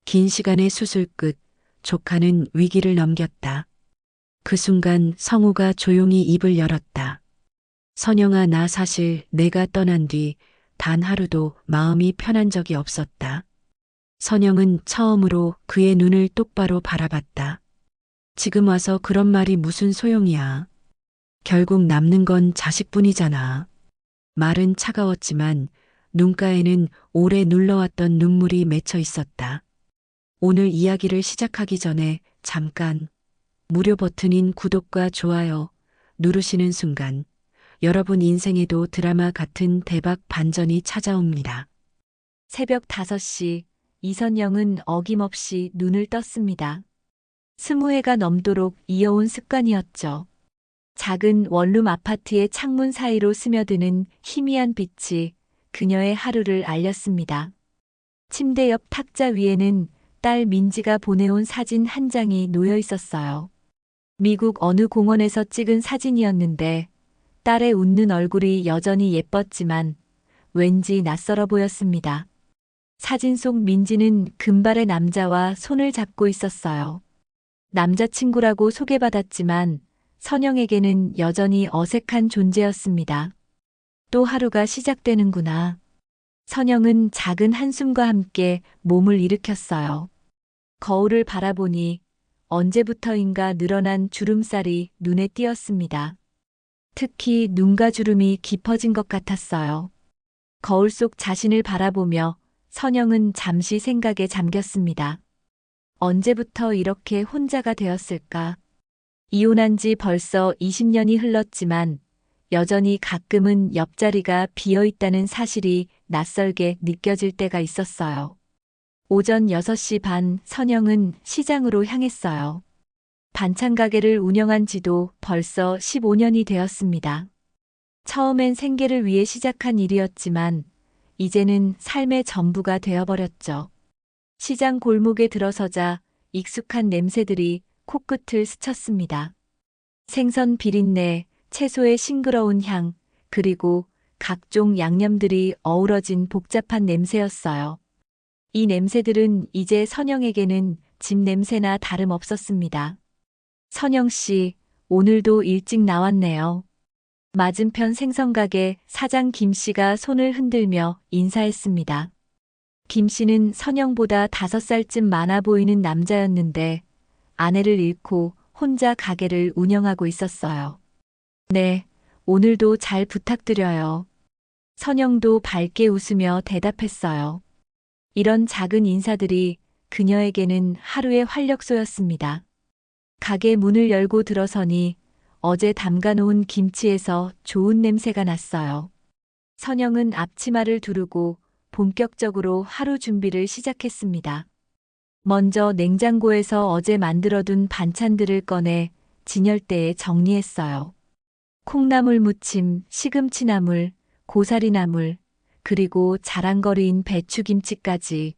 긴 시간의 수술 끝 조카는 위기를 넘겼다. 그 순간 성우가 조용히 입을 열었다. 선영아, 나 사실 내가 떠난 뒤 단 하루도 마음이 편한 적이 없었다. 선영은 처음으로 그의 눈을 똑바로 바라봤다. 지금 와서 그런 말이 무슨 소용이야. 결국 남는 건 자식뿐이잖아. 말은 차가웠지만 눈가에는 오래 눌러왔던 눈물이 맺혀 있었다. 오늘 이야기를 시작하기 전에 잠깐 무료 버튼인 구독과 좋아요 누르시는 순간 여러분 인생에도 드라마 같은 대박 반전이 찾아옵니다. 새벽 5시 이선영은 어김없이 눈을 떴습니다. 20회가 넘도록 이어온 습관이었죠. 작은 원룸 아파트의 창문 사이로 스며드는 희미한 빛이 그녀의 하루를 알렸습니다. 침대 옆 탁자 위에는 딸 민지가 보내온 사진 한 장이 놓여 있었어요. 미국 어느 공원에서 찍은 사진이었는데 딸의 웃는 얼굴이 여전히 예뻤지만 왠지 낯설어 보였습니다. 사진 속 민지는 금발의 남자와 손을 잡고 있었어요. 남자친구라고 소개받았지만 선영에게는 여전히 어색한 존재였습니다. 또 하루가 시작되는구나. 선영은 작은 한숨과 함께 몸을 일으켰어요. 거울을 바라보니 언제부터인가 늘어난 주름살이 눈에 띄었습니다. 특히 눈가 주름이 깊어진 것 같았어요. 거울 속 자신을 바라보며 선영은 잠시 생각에 잠겼습니다. 언제부터 이렇게 혼자가 되었을까? 이혼한 지 벌써 20년이 흘렀지만 여전히 가끔은 옆자리가 비어 있다는 사실이 낯설게 느껴질 때가 있었어요. 오전 6시 반 선영은 시장으로 향했어요. 반찬 가게를 운영한 지도 벌써 15년이 되었습니다. 처음엔 생계를 위해 시작한 일이었지만 이제는 삶의 전부가 되어버렸죠. 시장 골목에 들어서자 익숙한 냄새들이 코끝을 스쳤습니다. 생선 비린내, 채소의 싱그러운 향, 그리고 각종 양념들이 어우러진 복잡한 냄새였어요. 이 냄새들은 이제 선영에게는 집 냄새나 다름없었습니다. 선영 씨, 오늘도 일찍 나왔네요. 맞은편 생선가게 사장 김 씨가 손을 흔들며 인사했습니다. 김 씨는 선영보다 5살쯤 많아 보이는 남자였는데 아내를 잃고 혼자 가게를 운영하고 있었어요. 네, 오늘도 잘 부탁드려요. 선영도 밝게 웃으며 대답했어요. 이런 작은 인사들이 그녀에게는 하루의 활력소였습니다. 가게 문을 열고 들어서니 어제 담가놓은 김치에서 좋은 냄새가 났어요. 선영은 앞치마를 두르고 본격적으로 하루 준비를 시작했습니다. 먼저 냉장고에서 어제 만들어둔 반찬들을 꺼내 진열대에 정리했어요. 콩나물 무침, 시금치나물, 고사리나물, 그리고 자랑거리인 배추김치까지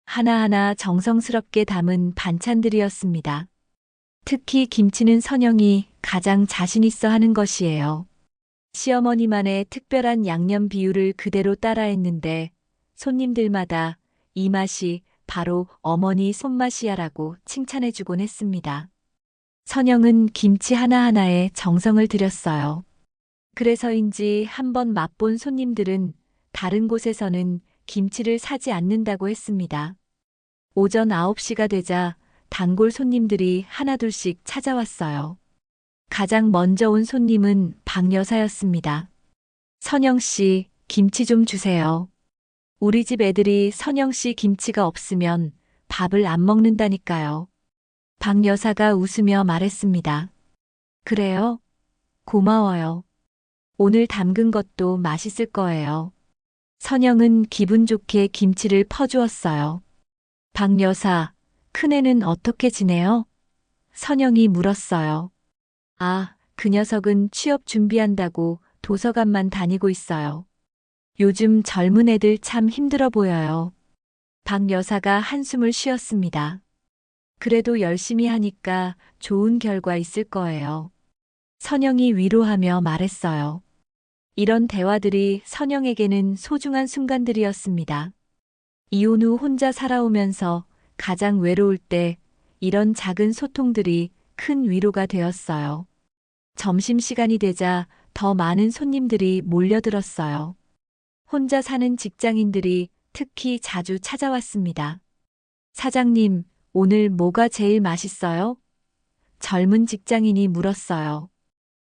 하나하나 정성스럽게 담은 반찬들이었습니다. 특히 김치는 선영이 가장 자신 있어 하는 것이에요. 시어머니만의 특별한 양념 비율을 그대로 따라했는데 손님들마다 이 맛이 바로 어머니 손맛이야라고 칭찬해주곤 했습니다. 선영은 김치 하나하나에 정성을 들였어요. 그래서인지 한번 맛본 손님들은 다른 곳에서는 김치를 사지 않는다고 했습니다. 오전 9시가 되자 단골 손님들이 하나둘씩 찾아왔어요. 가장 먼저 온 손님은 박 여사였습니다. 선영 씨, 김치 좀 주세요. 우리 집 애들이 선영 씨 김치가 없으면 밥을 안 먹는다니까요. 박 여사가 웃으며 말했습니다. 그래요? 고마워요. 오늘 담근 것도 맛있을 거예요. 선영은 기분 좋게 김치를 퍼주었어요. 박 여사, 큰애는 어떻게 지내요? 선영이 물었어요. 아, 그 녀석은 취업 준비한다고 도서관만 다니고 있어요. 요즘 젊은 애들 참 힘들어 보여요. 박 여사가 한숨을 쉬었습니다. 그래도 열심히 하니까 좋은 결과 있을 거예요. 선영이 위로하며 말했어요. 이런 대화들이 선영에게는 소중한 순간들이었습니다. 이혼 후 혼자 살아오면서 가장 외로울 때 이런 작은 소통들이 큰 위로가 되었어요. 점심시간이 되자 더 많은 손님들이 몰려들었어요. 혼자 사는 직장인들이 특히 자주 찾아왔습니다. 사장님, 오늘 뭐가 제일 맛있어요? 젊은 직장인이 물었어요.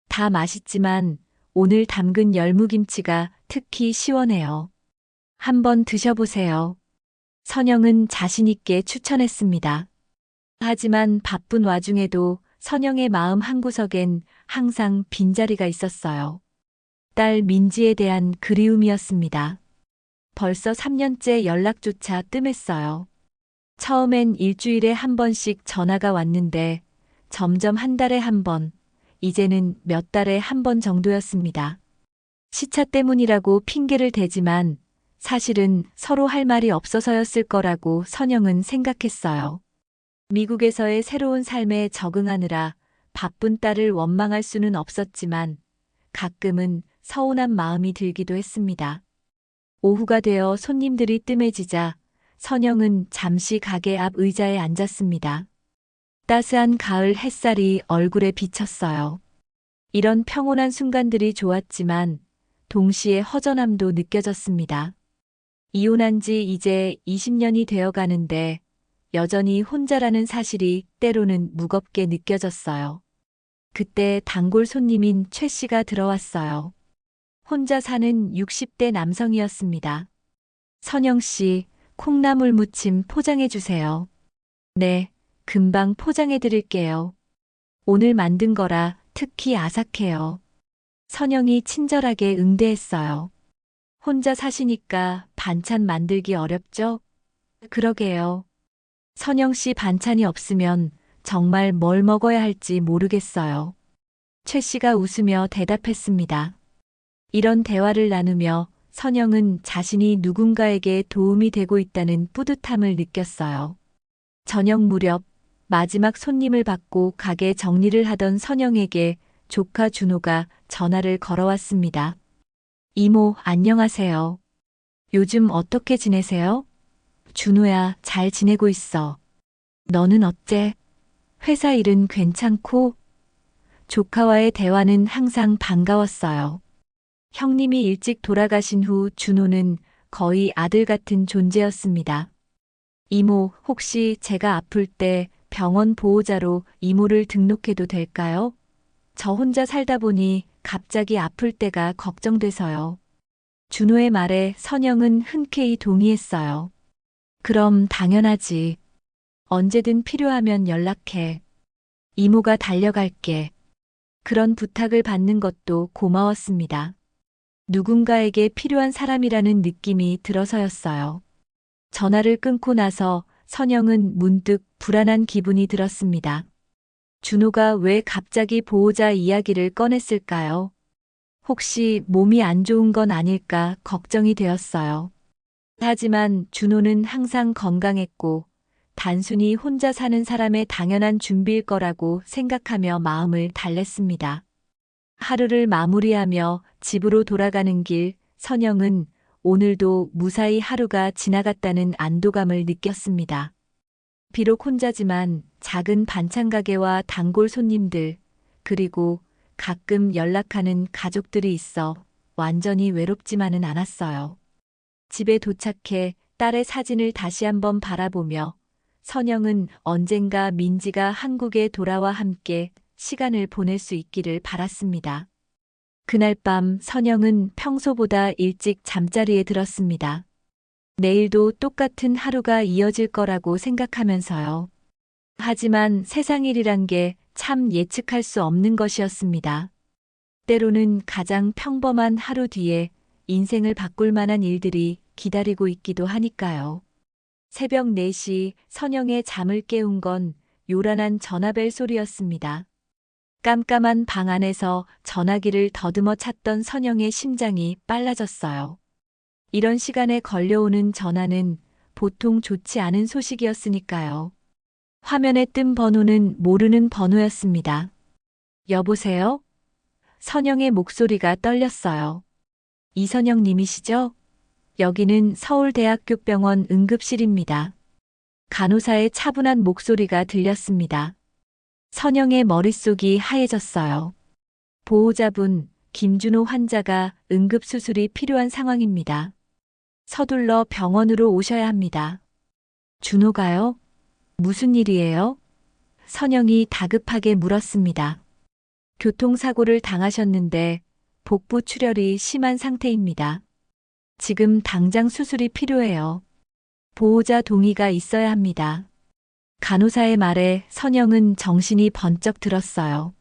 다 맛있지만 오늘 담근 열무김치가 특히 시원해요. 한번 드셔보세요. 선영은 자신있게 추천했습니다. 하지만 바쁜 와중에도 선영의 마음 한구석엔 항상 빈자리가 있었어요. 딸 민지에 대한 그리움이었습니다. 벌써 3년째 연락조차 뜸했어요. 처음엔 일주일에 한 번씩 전화가 왔는데 점점 한 달에 한 번, 이제는 몇 달에 한 번 정도였습니다. 시차 때문이라고 핑계를 대지만 사실은 서로 할 말이 없어서였을 거라고 선영은 생각했어요. 미국에서의 새로운 삶에 적응하느라 바쁜 딸을 원망할 수는 없었지만 가끔은 서운한 마음이 들기도 했습니다. 오후가 되어 손님들이 뜸해지자 선영은 잠시 가게 앞 의자에 앉았습니다. 따스한 가을 햇살이 얼굴에 비쳤어요. 이런 평온한 순간들이 좋았지만 동시에 허전함도 느껴졌습니다. 이혼한 지 이제 20년이 되어 가는데 여전히 혼자라는 사실이 때로는 무겁게 느껴졌어요. 그때 단골 손님인 최 씨가 들어왔어요. 혼자 사는 60대 남성이었습니다. 선영 씨, 콩나물 무침 포장해 주세요. 네, 금방 포장해 드릴게요. 오늘 만든 거라 특히 아삭해요. 선영이 친절하게 응대했어요. 혼자 사시니까 반찬 만들기 어렵죠? 그러게요. 선영 씨 반찬이 없으면 정말 뭘 먹어야 할지 모르겠어요. 최 씨가 웃으며 대답했습니다. 이런 대화를 나누며 선영은 자신이 누군가에게 도움이 되고 있다는 뿌듯함을 느꼈어요. 저녁 무렵 마지막 손님을 받고 가게 정리를 하던 선영에게 조카 준호가 전화를 걸어왔습니다. 이모, 안녕하세요. 요즘 어떻게 지내세요? 준호야, 잘 지내고 있어. 너는 어째? 회사 일은 괜찮고? 조카와의 대화는 항상 반가웠어요. 형님이 일찍 돌아가신 후 준호는 거의 아들 같은 존재였습니다. 이모, 혹시 제가 아플 때 병원 보호자로 이모를 등록해도 될까요? 저 혼자 살다 보니 갑자기 아플 때가 걱정돼서요. 준호의 말에 선영은 흔쾌히 동의했어요. 그럼 당연하지. 언제든 필요하면 연락해. 이모가 달려갈게. 그런 부탁을 받는 것도 고마웠습니다. 누군가에게 필요한 사람이라는 느낌이 들어서였어요. 전화를 끊고 나서 선영은 문득 불안한 기분이 들었습니다. 준호가 왜 갑자기 보호자 이야기를 꺼냈을까요? 혹시 몸이 안 좋은 건 아닐까 걱정이 되었어요. 하지만 준호는 항상 건강했고 단순히 혼자 사는 사람의 당연한 준비일 거라고 생각하며 마음을 달랬습니다. 하루를 마무리하며 집으로 돌아가는 길, 선영은 오늘도 무사히 하루가 지나갔다는 안도감을 느꼈습니다. 비록 혼자지만 작은 반찬 가게와 단골 손님들, 그리고 가끔 연락하는 가족들이 있어 완전히 외롭지만은 않았어요. 집에 도착해 딸의 사진을 다시 한번 바라보며 선영은 언젠가 민지가 한국에 돌아와 함께 시간을 보낼 수 있기를 바랐습니다. 그날 밤 선영은 평소보다 일찍 잠자리에 들었습니다. 내일도 똑같은 하루가 이어질 거라고 생각하면서요. 하지만 세상 일이란 게 참 예측할 수 없는 것이었습니다. 때로는 가장 평범한 하루 뒤에 인생을 바꿀 만한 일들이 기다리고 있기도 하니까요. 새벽 4시 선영의 잠을 깨운 건 요란한 전화벨 소리였습니다. 깜깜한 방 안에서 전화기를 더듬어 찾던 선영의 심장이 빨라졌어요. 이런 시간에 걸려오는 전화는 보통 좋지 않은 소식이었으니까요. 화면에 뜬 번호는 모르는 번호였습니다. 여보세요? 선영의 목소리가 떨렸어요. 이선영 님이시죠? 여기는 서울대학교 병원 응급실입니다. 간호사의 차분한 목소리가 들렸습니다. 선영의 머릿속이 하얘졌어요. 보호자분, 김준호 환자가 응급수술이 필요한 상황입니다. 서둘러 병원으로 오셔야 합니다. 준호가요? 무슨 일이에요? 선영이 다급하게 물었습니다. 교통사고를 당하셨는데 복부 출혈이 심한 상태입니다. 지금 당장 수술이 필요해요. 보호자 동의가 있어야 합니다. 간호사의 말에 선영은 정신이 번쩍 들었어요.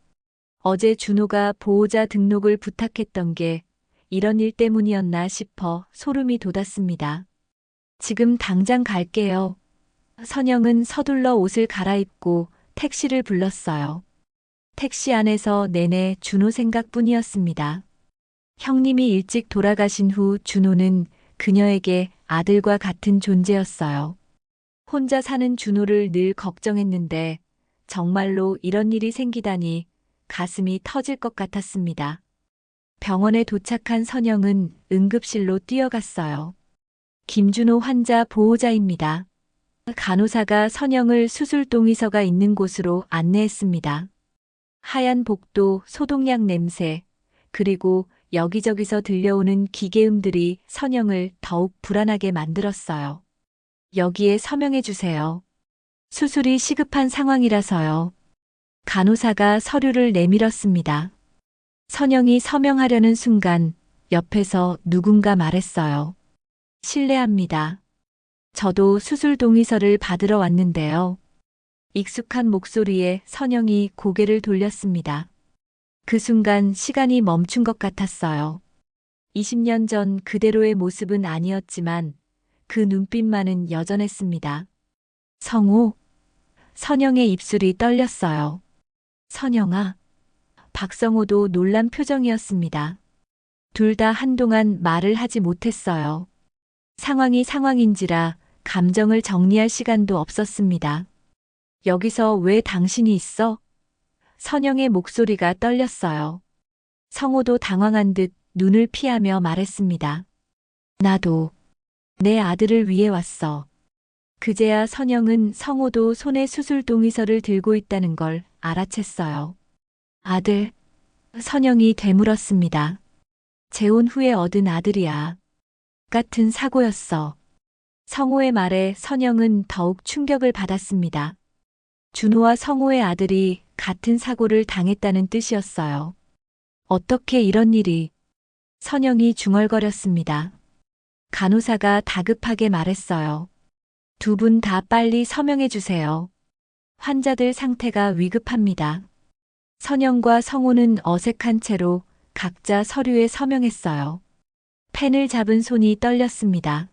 어제 준호가 보호자 등록을 부탁했던 게 이런 일 때문이었나 싶어 소름이 돋았습니다. 지금 당장 갈게요. 선영은 서둘러 옷을 갈아입고 택시를 불렀어요. 택시 안에서 내내 준호 생각뿐이었습니다. 형님이 일찍 돌아가신 후 준호는 그녀에게 아들과 같은 존재였어요. 혼자 사는 준호를 늘 걱정했는데 정말로 이런 일이 생기다니 가슴이 터질 것 같았습니다. 병원에 도착한 선영은 응급실로 뛰어갔어요. 김준호 환자 보호자입니다. 간호사가 선영을 수술 동의서가 있는 곳으로 안내했습니다. 하얀 복도, 소독약 냄새, 그리고 여기저기서 들려오는 기계음들이 선영을 더욱 불안하게 만들었어요. 여기에 서명해 주세요. 수술이 시급한 상황이라서요. 간호사가 서류를 내밀었습니다. 선영이 서명하려는 순간 옆에서 누군가 말했어요. 실례합니다. 저도 수술 동의서를 받으러 왔는데요. 익숙한 목소리에 선영이 고개를 돌렸습니다. 그 순간 시간이 멈춘 것 같았어요. 20년 전 그대로의 모습은 아니었지만 그 눈빛만은 여전했습니다. 성호, 선영의 입술이 떨렸어요. 선영아. 박성호도 놀란 표정이었습니다. 둘 다 한동안 말을 하지 못했어요. 상황이 상황인지라 감정을 정리할 시간도 없었습니다. 여기서 왜 당신이 있어? 선영의 목소리가 떨렸어요. 성호도 당황한 듯 눈을 피하며 말했습니다. 나도 내 아들을 위해 왔어. 그제야 선영은 성호도 손에 수술 동의서를 들고 있다는 걸 알아챘어요. 아들, 선영이 되물었습니다. 재혼 후에 얻은 아들이야. 같은 사고였어. 성호의 말에 선영은 더욱 충격을 받았습니다. 준호와 성호의 아들이 같은 사고를 당했다는 뜻이었어요. 어떻게 이런 일이? 선영이 중얼거렸습니다. 간호사가 다급하게 말했어요. 두 분 다 빨리 서명해 주세요. 환자들 상태가 위급합니다. 선영과 성호는 어색한 채로 각자 서류에 서명했어요. 펜을 잡은 손이 떨렸습니다.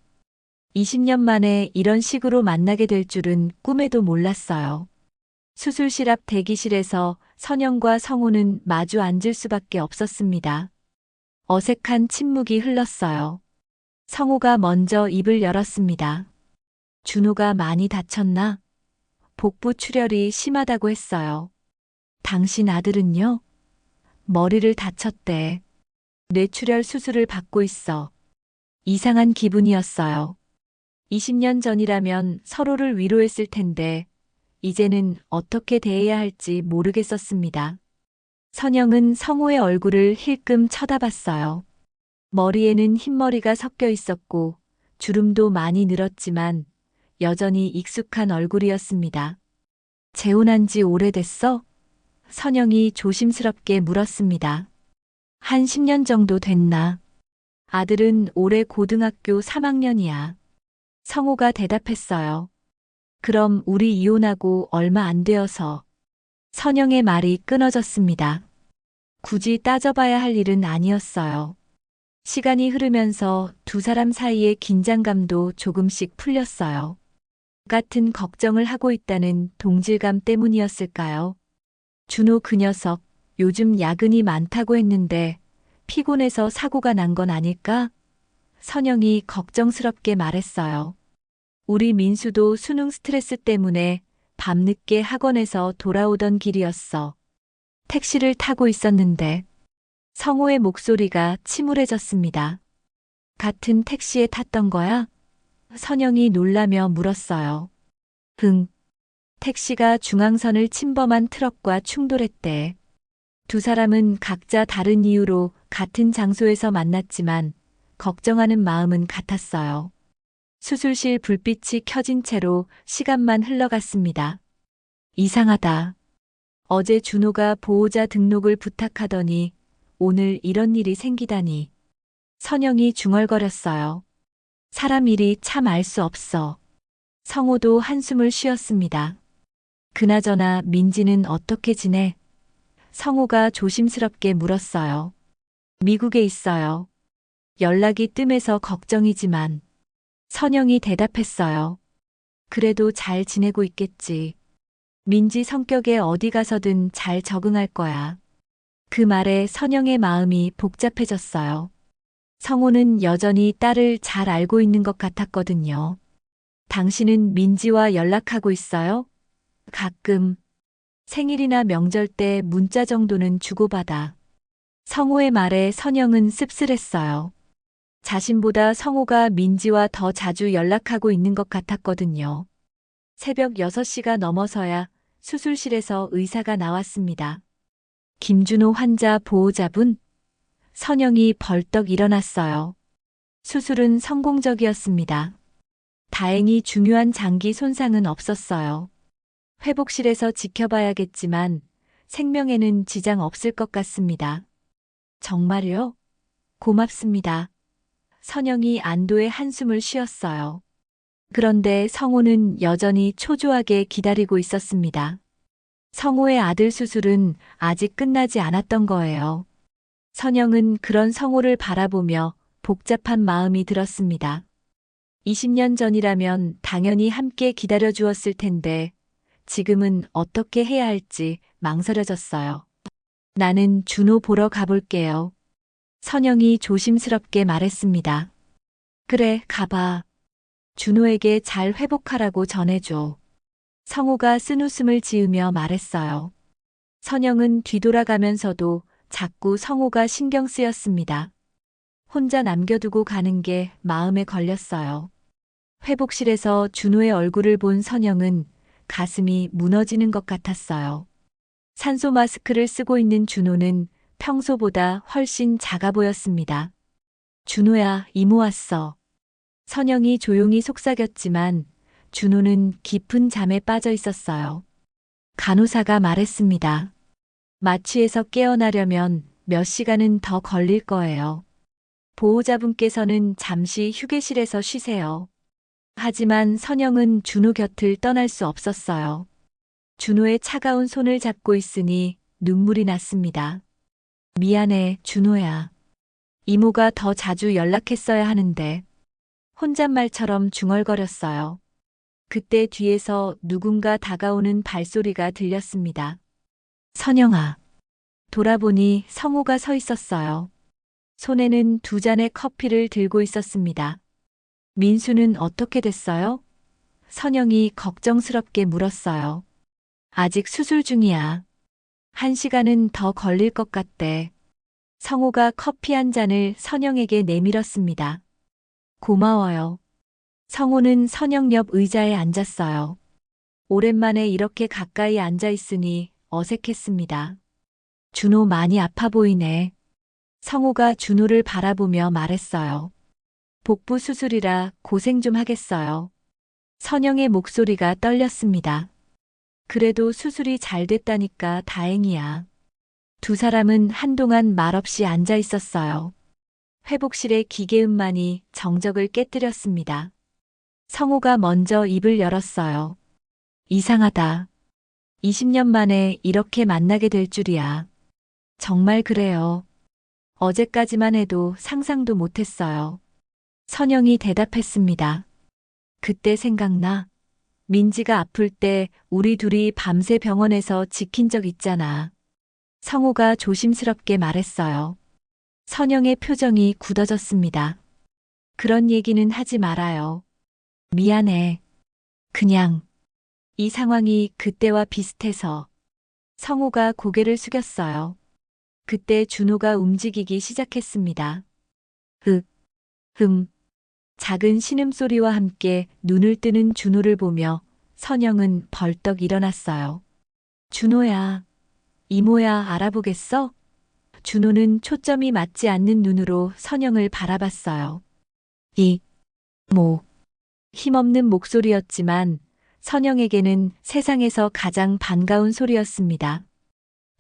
20년 만에 이런 식으로 만나게 될 줄은 꿈에도 몰랐어요. 수술실 앞 대기실에서 선영과 성호는 마주 앉을 수밖에 없었습니다. 어색한 침묵이 흘렀어요. 성호가 먼저 입을 열었습니다. 준호가 많이 다쳤나? 복부 출혈이 심하다고 했어요. 당신 아들은요? 머리를 다쳤대. 뇌출혈 수술을 받고 있어. 이상한 기분이었어요. 20년 전이라면 서로를 위로했을 텐데 이제는 어떻게 대해야 할지 모르겠었습니다. 선영은 성호의 얼굴을 힐끔 쳐다봤어요. 머리에는 흰머리가 섞여 있었고 주름도 많이 늘었지만 여전히 익숙한 얼굴이었습니다. 재혼한 지 오래됐어? 선영이 조심스럽게 물었습니다. 한 10년 정도 됐나? 아들은 올해 고등학교 3학년이야. 성호가 대답했어요. 그럼 우리 이혼하고 얼마 안 되어서. 선영의 말이 끊어졌습니다. 굳이 따져봐야 할 일은 아니었어요. 시간이 흐르면서 두 사람 사이의 긴장감도 조금씩 풀렸어요. 같은 걱정을 하고 있다는 동질감 때문이었을까요? 준호 그 녀석 요즘 야근이 많다고 했는데 피곤해서 사고가 난 건 아닐까? 선영이 걱정스럽게 말했어요. 우리 민수도 수능 스트레스 때문에 밤늦게 학원에서 돌아오던 길이었어. 택시를 타고 있었는데 성호의 목소리가 침울해졌습니다. 같은 택시에 탔던 거야? 선영이 놀라며 물었어요. 흥. 택시가 중앙선을 침범한 트럭과 충돌했대. 두 사람은 각자 다른 이유로 같은 장소에서 만났지만 걱정하는 마음은 같았어요. 수술실 불빛이 켜진 채로 시간만 흘러갔습니다. 이상하다. 어제 준호가 보호자 등록을 부탁하더니 오늘 이런 일이 생기다니. 선영이 중얼거렸어요. 사람 일이 참 알 수 없어. 성호도 한숨을 쉬었습니다. 그나저나 민지는 어떻게 지내? 성호가 조심스럽게 물었어요. 미국에 있어요. 연락이 뜸해서 걱정이지만. 선영이 대답했어요. 그래도 잘 지내고 있겠지. 민지 성격에 어디 가서든 잘 적응할 거야. 그 말에 선영의 마음이 복잡해졌어요. 성호는 여전히 딸을 잘 알고 있는 것 같았거든요. 당신은 민지와 연락하고 있어요? 가끔. 생일이나 명절 때 문자 정도는 주고받아. 성호의 말에 선영은 씁쓸했어요. 자신보다 성호가 민지와 더 자주 연락하고 있는 것 같았거든요. 새벽 6시가 넘어서야 수술실에서 의사가 나왔습니다. 김준호 환자 보호자분? 선영이 벌떡 일어났어요. 수술은 성공적이었습니다. 다행히 중요한 장기 손상은 없었어요. 회복실에서 지켜봐야겠지만 생명에는 지장 없을 것 같습니다. 정말요? 고맙습니다. 선영이 안도의 한숨을 쉬었어요. 그런데 성호는 여전히 초조하게 기다리고 있었습니다. 성호의 아들 수술은 아직 끝나지 않았던 거예요. 선영은 그런 성호를 바라보며 복잡한 마음이 들었습니다. 20년 전이라면 당연히 함께 기다려 주었을 텐데 지금은 어떻게 해야 할지 망설여졌어요. 나는 준호 보러 가볼게요. 선영이 조심스럽게 말했습니다. 그래, 가봐. 준호에게 잘 회복하라고 전해줘. 성호가 쓴웃음을 지으며 말했어요. 선영은 뒤돌아가면서도 자꾸 성호가 신경 쓰였습니다. 혼자 남겨두고 가는 게 마음에 걸렸어요. 회복실에서 준호의 얼굴을 본 선영은 가슴이 무너지는 것 같았어요. 산소 마스크를 쓰고 있는 준호는 평소보다 훨씬 작아 보였습니다. 준호야, 이모 왔어. 선영이 조용히 속삭였지만 준호는 깊은 잠에 빠져 있었어요. 간호사가 말했습니다. 마취에서 깨어나려면 몇 시간은 더 걸릴 거예요. 보호자분께서는 잠시 휴게실에서 쉬세요. 하지만 선영은 준호 곁을 떠날 수 없었어요. 준호의 차가운 손을 잡고 있으니 눈물이 났습니다. 미안해, 준호야. 이모가 더 자주 연락했어야 하는데. 혼잣말처럼 중얼거렸어요. 그때 뒤에서 누군가 다가오는 발소리가 들렸습니다. 선영아. 돌아보니 성호가 서 있었어요. 손에는 2잔의 커피를 들고 있었습니다. 민수는 어떻게 됐어요? 선영이 걱정스럽게 물었어요. 아직 수술 중이야. 1시간은 더 걸릴 것 같대. 성호가 커피 한 잔을 선영에게 내밀었습니다. 고마워요. 성호는 선영 옆 의자에 앉았어요. 오랜만에 이렇게 가까이 앉아 있으니 어색했습니다. 준호 많이 아파 보이네. 성호가 준호를 바라보며 말했어요. 복부 수술이라 고생 좀 하겠어요. 선영의 목소리가 떨렸습니다. 그래도 수술이 잘 됐다니까 다행이야. 두 사람은 한동안 말없이 앉아 있었어요. 회복실의 기계음만이 정적을 깨뜨렸습니다. 성호가 먼저 입을 열었어요. 이상하다. 20년 만에 이렇게 만나게 될 줄이야. 정말 그래요. 어제까지만 해도 상상도 못했어요. 선영이 대답했습니다. 그때 생각나? 민지가 아플 때 우리 둘이 밤새 병원에서 지킨 적 있잖아. 성호가 조심스럽게 말했어요. 선영의 표정이 굳어졌습니다. 그런 얘기는 하지 말아요. 미안해. 그냥 이 상황이 그때와 비슷해서. 성호가 고개를 숙였어요. 그때 준호가 움직이기 시작했습니다. 흑, 작은 신음소리와 함께 눈을 뜨는 준호를 보며 선영은 벌떡 일어났어요. 준호야, 이모야 알아보겠어? 준호는 초점이 맞지 않는 눈으로 선영을 바라봤어요. 힘없는 목소리였지만 선영에게는 세상에서 가장 반가운 소리였습니다.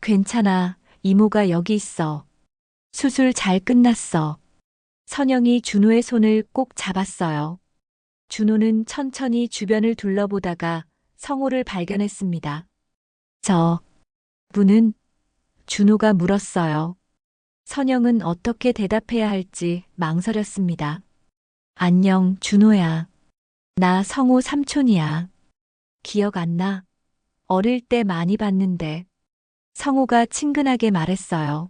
괜찮아, 이모가 여기 있어. 수술 잘 끝났어. 선영이 준호의 손을 꼭 잡았어요. 준호는 천천히 주변을 둘러보다가 성호를 발견했습니다. 저 분은? 준호가 물었어요. 선영은 어떻게 대답해야 할지 망설였습니다. 안녕, 준호야. 나 성호 삼촌이야. 기억 안 나? 어릴 때 많이 봤는데. 성호가 친근하게 말했어요.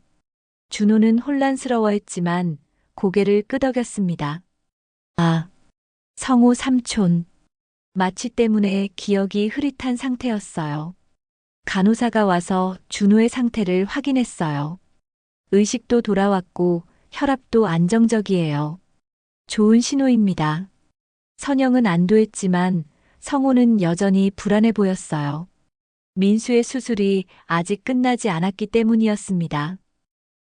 준호는 혼란스러워했지만 고개를 끄덕였습니다. 아, 성호 삼촌. 마취 때문에 기억이 흐릿한 상태였어요. 간호사가 와서 준호의 상태를 확인했어요. 의식도 돌아왔고 혈압도 안정적이에요. 좋은 신호입니다. 선영은 안도했지만 성호는 여전히 불안해 보였어요. 민수의 수술이 아직 끝나지 않았기 때문이었습니다.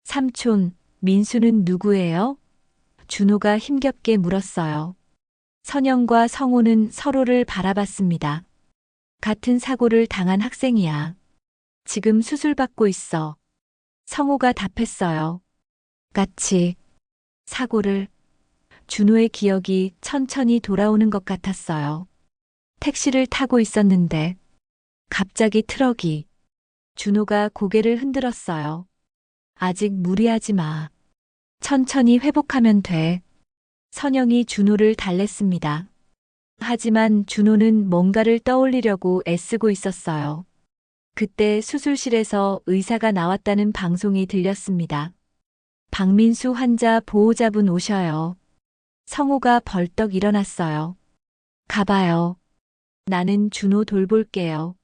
삼촌, 민수는 누구예요? 준호가 힘겹게 물었어요. 선영과 성호는 서로를 바라봤습니다. 같은 사고를 당한 학생이야. 지금 수술받고 있어. 성호가 답했어요. 같이 사고를. 준호의 기억이 천천히 돌아오는 것 같았어요. 택시를 타고 있었는데 갑자기 트럭이. 준호가 고개를 흔들었어요. 아직 무리하지 마. 천천히 회복하면 돼. 선영이 준호를 달랬습니다. 하지만 준호는 뭔가를 떠올리려고 애쓰고 있었어요. 그때 수술실에서 의사가 나왔다는 방송이 들렸습니다. 박민수 환자 보호자분 오셔요. 성호가 벌떡 일어났어요. 가봐요. 나는 준호 돌볼게요.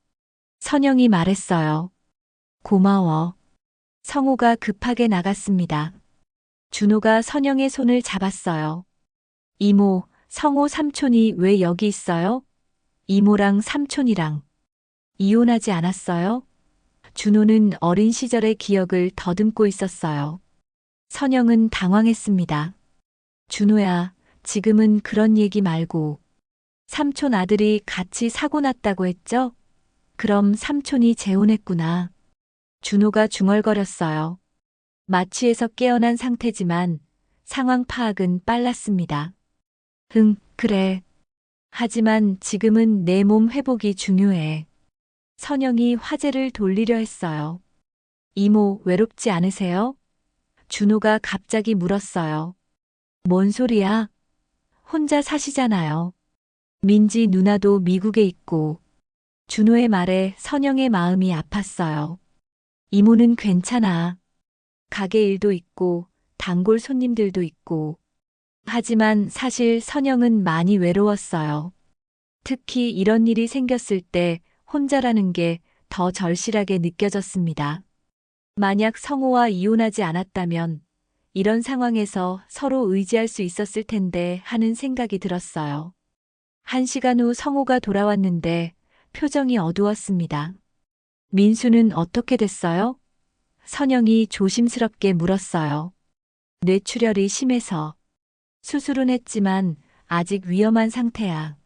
선영이 말했어요. 고마워. 성호가 급하게 나갔습니다. 준호가 선영의 손을 잡았어요. 이모, 성호 삼촌이 왜 여기 있어요? 이모랑 삼촌이랑 이혼하지 않았어요? 준호는 어린 시절의 기억을 더듬고 있었어요. 선영은 당황했습니다. 준호야, 지금은 그런 얘기 말고. 삼촌 아들이 같이 사고 났다고 했죠? 그럼 삼촌이 재혼했구나. 준호가 중얼거렸어요. 마취에서 깨어난 상태지만 상황 파악은 빨랐습니다. 응, 그래. 하지만 지금은 내 몸 회복이 중요해. 선영이 화제를 돌리려 했어요. 이모, 외롭지 않으세요? 준호가 갑자기 물었어요. 뭔 소리야? 혼자 사시잖아요. 민지 누나도 미국에 있고. 준호의 말에 선영의 마음이 아팠어요. 이모는 괜찮아. 가게 일도 있고 단골 손님들도 있고. 하지만 사실 선영은 많이 외로웠어요. 특히 이런 일이 생겼을 때 혼자라는 게 더 절실하게 느껴졌습니다. 만약 성호와 이혼하지 않았다면 이런 상황에서 서로 의지할 수 있었을 텐데 하는 생각이 들었어요. 1시간 후 성호가 돌아왔는데 표정이 어두웠습니다. 민수는 어떻게 됐어요? 선영이 조심스럽게 물었어요. 뇌출혈이 심해서. 수술은 했지만 아직 위험한 상태야.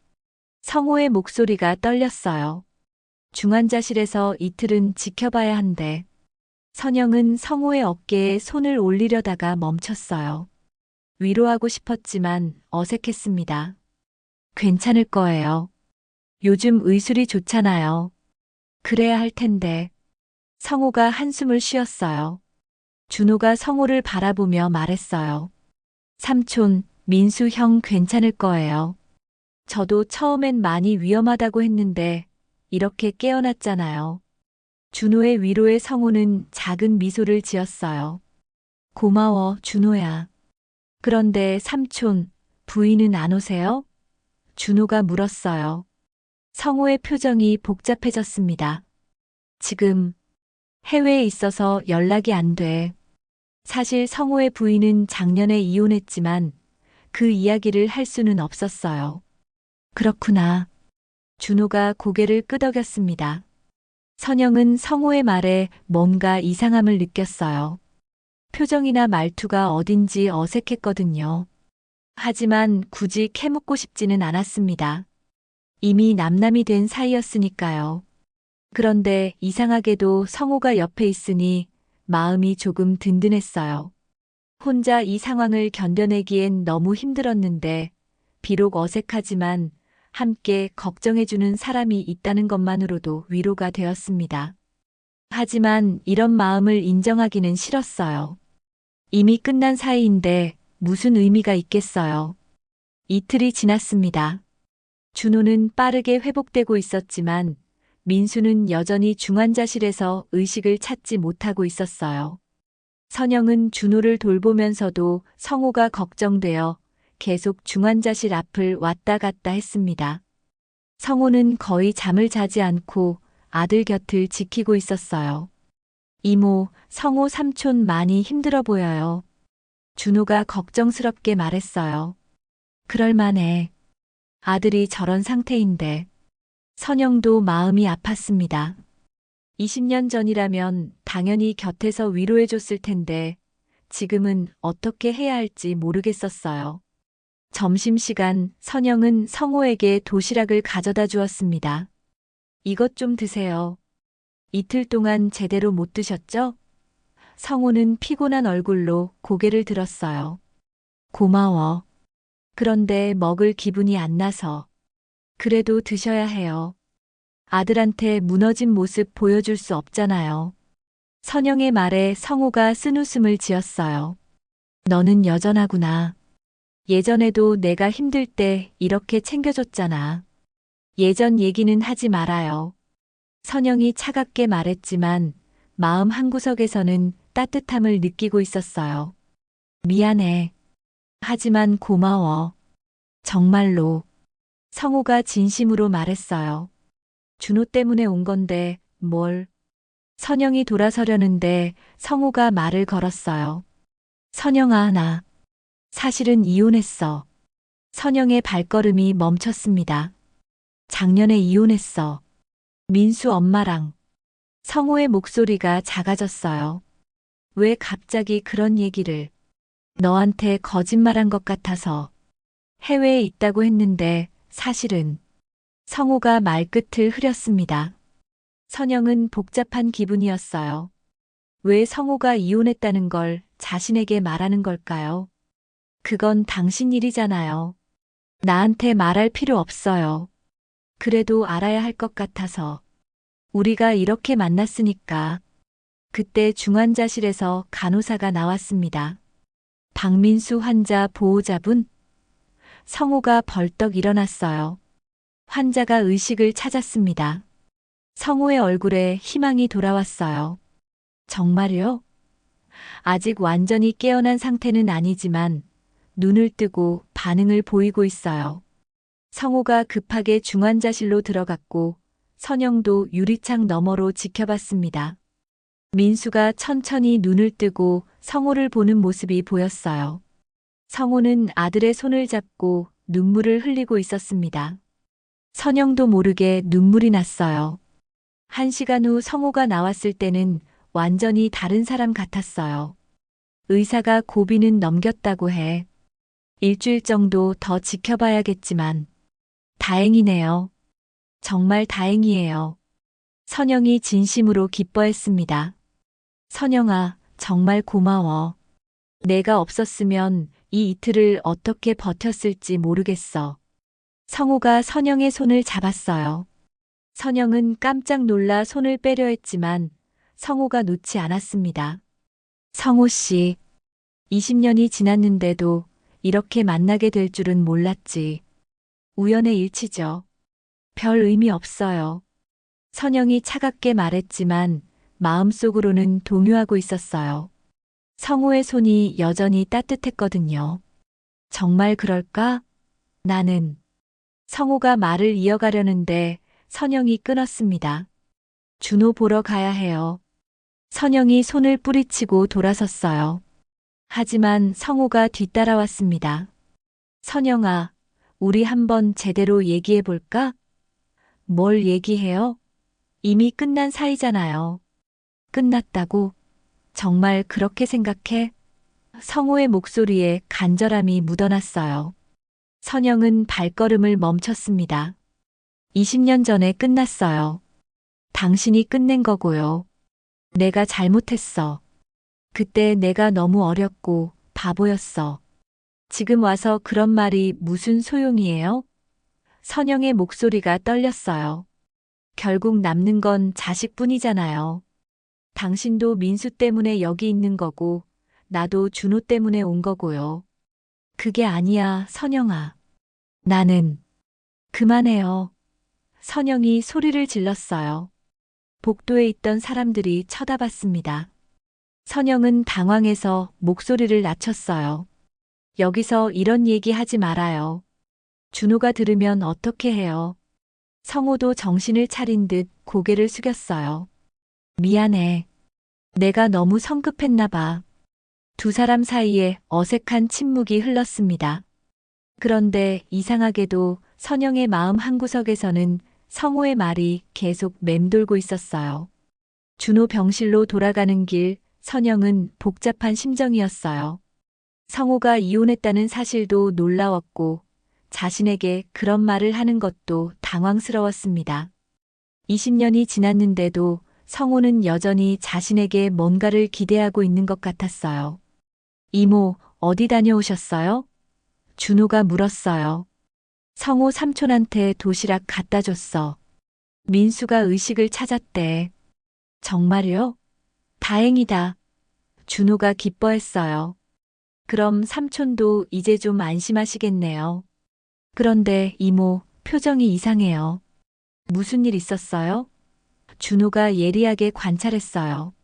성호의 목소리가 떨렸어요. 중환자실에서 이틀은 지켜봐야 한대. 선영은 성호의 어깨에 손을 올리려다가 멈췄어요. 위로하고 싶었지만 어색했습니다. 괜찮을 거예요. 요즘 의술이 좋잖아요. 그래야 할 텐데. 성호가 한숨을 쉬었어요. 준호가 성호를 바라보며 말했어요. 삼촌, 민수 형 괜찮을 거예요. 저도 처음엔 많이 위험하다고 했는데 이렇게 깨어났잖아요. 준호의 위로에 성호는 작은 미소를 지었어요. 고마워, 준호야. 그런데 삼촌, 부인은 안 오세요? 준호가 물었어요. 성호의 표정이 복잡해졌습니다. 지금 해외에 있어서 연락이 안 돼. 사실 성호의 부인은 작년에 이혼했지만 그 이야기를 할 수는 없었어요. 그렇구나. 준호가 고개를 끄덕였습니다. 선영은 성호의 말에 뭔가 이상함을 느꼈어요. 표정이나 말투가 어딘지 어색했거든요. 하지만 굳이 캐묻고 싶지는 않았습니다. 이미 남남이 된 사이였으니까요. 그런데 이상하게도 성호가 옆에 있으니 마음이 조금 든든했어요. 혼자 이 상황을 견뎌내기엔 너무 힘들었는데, 비록 어색하지만 함께 걱정해주는 사람이 있다는 것만으로도 위로가 되었습니다. 하지만 이런 마음을 인정하기는 싫었어요. 이미 끝난 사이인데 무슨 의미가 있겠어요. 이틀이 지났습니다. 준호는 빠르게 회복되고 있었지만 민수는 여전히 중환자실에서 의식을 찾지 못하고 있었어요. 선영은 준호를 돌보면서도 성호가 걱정되어 계속 중환자실 앞을 왔다 갔다 했습니다. 성호는 거의 잠을 자지 않고 아들 곁을 지키고 있었어요. 이모, 성호 삼촌 많이 힘들어 보여요. 준호가 걱정스럽게 말했어요. 그럴만해. 아들이 저런 상태인데. 선영도 마음이 아팠습니다. 20년 전이라면 당연히 곁에서 위로해줬을 텐데 지금은 어떻게 해야 할지 모르겠었어요. 점심시간 선영은 성호에게 도시락을 가져다 주었습니다. 이것 좀 드세요. 이틀 동안 제대로 못 드셨죠? 성호는 피곤한 얼굴로 고개를 들었어요. 고마워. 그런데 먹을 기분이 안 나서. 그래도 드셔야 해요. 아들한테 무너진 모습 보여줄 수 없잖아요. 선영의 말에 성호가 쓴웃음을 지었어요. 너는 여전하구나. 예전에도 내가 힘들 때 이렇게 챙겨줬잖아. 예전 얘기는 하지 말아요. 선영이 차갑게 말했지만 마음 한구석에서는 따뜻함을 느끼고 있었어요. 미안해. 하지만 고마워. 정말로. 성호가 진심으로 말했어요. 준호 때문에 온 건데 뭘. 선영이 돌아서려는데 성호가 말을 걸었어요. 선영아, 나 사실은 이혼했어. 선영의 발걸음이 멈췄습니다. 작년에 이혼했어. 민수 엄마랑. 성호의 목소리가 작아졌어요. 왜 갑자기 그런 얘기를. 너한테 거짓말한 것 같아서. 해외에 있다고 했는데 사실은. 성호가 말끝을 흐렸습니다. 선영은 복잡한 기분이었어요. 왜 성호가 이혼했다는 걸 자신에게 말하는 걸까요? 그건 당신 일이잖아요. 나한테 말할 필요 없어요. 그래도 알아야 할 것 같아서. 우리가 이렇게 만났으니까. 그때 중환자실에서 간호사가 나왔습니다. 박민수 환자 보호자분? 성호가 벌떡 일어났어요. 환자가 의식을 찾았습니다. 성호의 얼굴에 희망이 돌아왔어요. 정말요? 아직 완전히 깨어난 상태는 아니지만 눈을 뜨고 반응을 보이고 있어요. 성호가 급하게 중환자실로 들어갔고 선영도 유리창 너머로 지켜봤습니다. 민수가 천천히 눈을 뜨고 성호를 보는 모습이 보였어요. 성호는 아들의 손을 잡고 눈물을 흘리고 있었습니다. 선영도 모르게 눈물이 났어요. 1시간 후 성호가 나왔을 때는 완전히 다른 사람 같았어요. 의사가 고비는 넘겼다고 해. 일주일 정도 더 지켜봐야겠지만. 다행이네요. 정말 다행이에요. 선영이 진심으로 기뻐했습니다. 선영아, 정말 고마워. 내가 없었으면 이 이틀을 어떻게 버텼을지 모르겠어. 성호가 선영의 손을 잡았어요. 선영은 깜짝 놀라 손을 빼려 했지만 성호가 놓지 않았습니다. 성호 씨, 20년이 지났는데도 이렇게 만나게 될 줄은 몰랐지. 우연의 일치죠. 별 의미 없어요. 선영이 차갑게 말했지만 마음속으로는 동요하고 있었어요. 성호의 손이 여전히 따뜻했거든요. 정말 그럴까? 나는. 성호가 말을 이어가려는데 선영이 끊었습니다. 준호 보러 가야 해요. 선영이 손을 뿌리치고 돌아섰어요. 하지만 성호가 뒤따라왔습니다. 선영아, 우리 한번 제대로 얘기해 볼까? 뭘 얘기해요? 이미 끝난 사이잖아요. 끝났다고? 정말 그렇게 생각해? 성호의 목소리에 간절함이 묻어났어요. 선영은 발걸음을 멈췄습니다. 20년 전에 끝났어요. 당신이 끝낸 거고요. 내가 잘못했어. 그때 내가 너무 어렸고 바보였어. 지금 와서 그런 말이 무슨 소용이에요? 선영의 목소리가 떨렸어요. 결국 남는 건 자식뿐이잖아요. 당신도 민수 때문에 여기 있는 거고, 나도 준호 때문에 온 거고요. 그게 아니야, 선영아. 나는. 그만해요. 선영이 소리를 질렀어요. 복도에 있던 사람들이 쳐다봤습니다. 선영은 당황해서 목소리를 낮췄어요. 여기서 이런 얘기 하지 말아요. 준호가 들으면 어떻게 해요? 성호도 정신을 차린 듯 고개를 숙였어요. 미안해. 내가 너무 성급했나 봐. 두 사람 사이에 어색한 침묵이 흘렀습니다. 그런데 이상하게도 선영의 마음 한구석에서는 성호의 말이 계속 맴돌고 있었어요. 준호 병실로 돌아가는 길, 선영은 복잡한 심정이었어요. 성호가 이혼했다는 사실도 놀라웠고, 자신에게 그런 말을 하는 것도 당황스러웠습니다. 20년이 지났는데도 성호는 여전히 자신에게 뭔가를 기대하고 있는 것 같았어요. 이모, 어디 다녀오셨어요? 준호가 물었어요. 성호 삼촌한테 도시락 갖다 줬어. 민수가 의식을 찾았대. 정말요? 다행이다. 준호가 기뻐했어요. 그럼 삼촌도 이제 좀 안심하시겠네요. 그런데 이모, 표정이 이상해요. 무슨 일 있었어요? 준호가 예리하게 관찰했어요.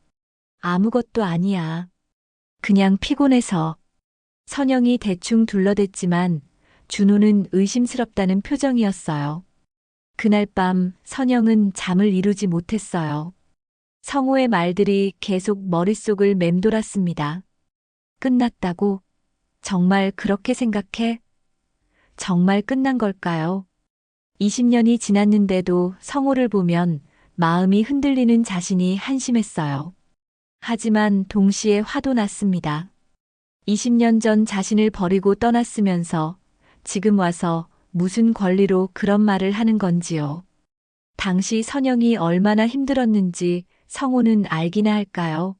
아무것도 아니야. 그냥 피곤해서. 선영이 대충 둘러댔지만 준호는 의심스럽다는 표정이었어요. 그날 밤 선영은 잠을 이루지 못했어요. 성호의 말들이 계속 머릿속을 맴돌았습니다. 끝났다고? 정말 그렇게 생각해? 정말 끝난 걸까요? 20년이 지났는데도 성호를 보면 마음이 흔들리는 자신이 한심했어요. 하지만 동시에 화도 났습니다. 20년 전 자신을 버리고 떠났으면서 지금 와서 무슨 권리로 그런 말을 하는 건지요. 당시 선영이 얼마나 힘들었는지 성호는 알기나 할까요?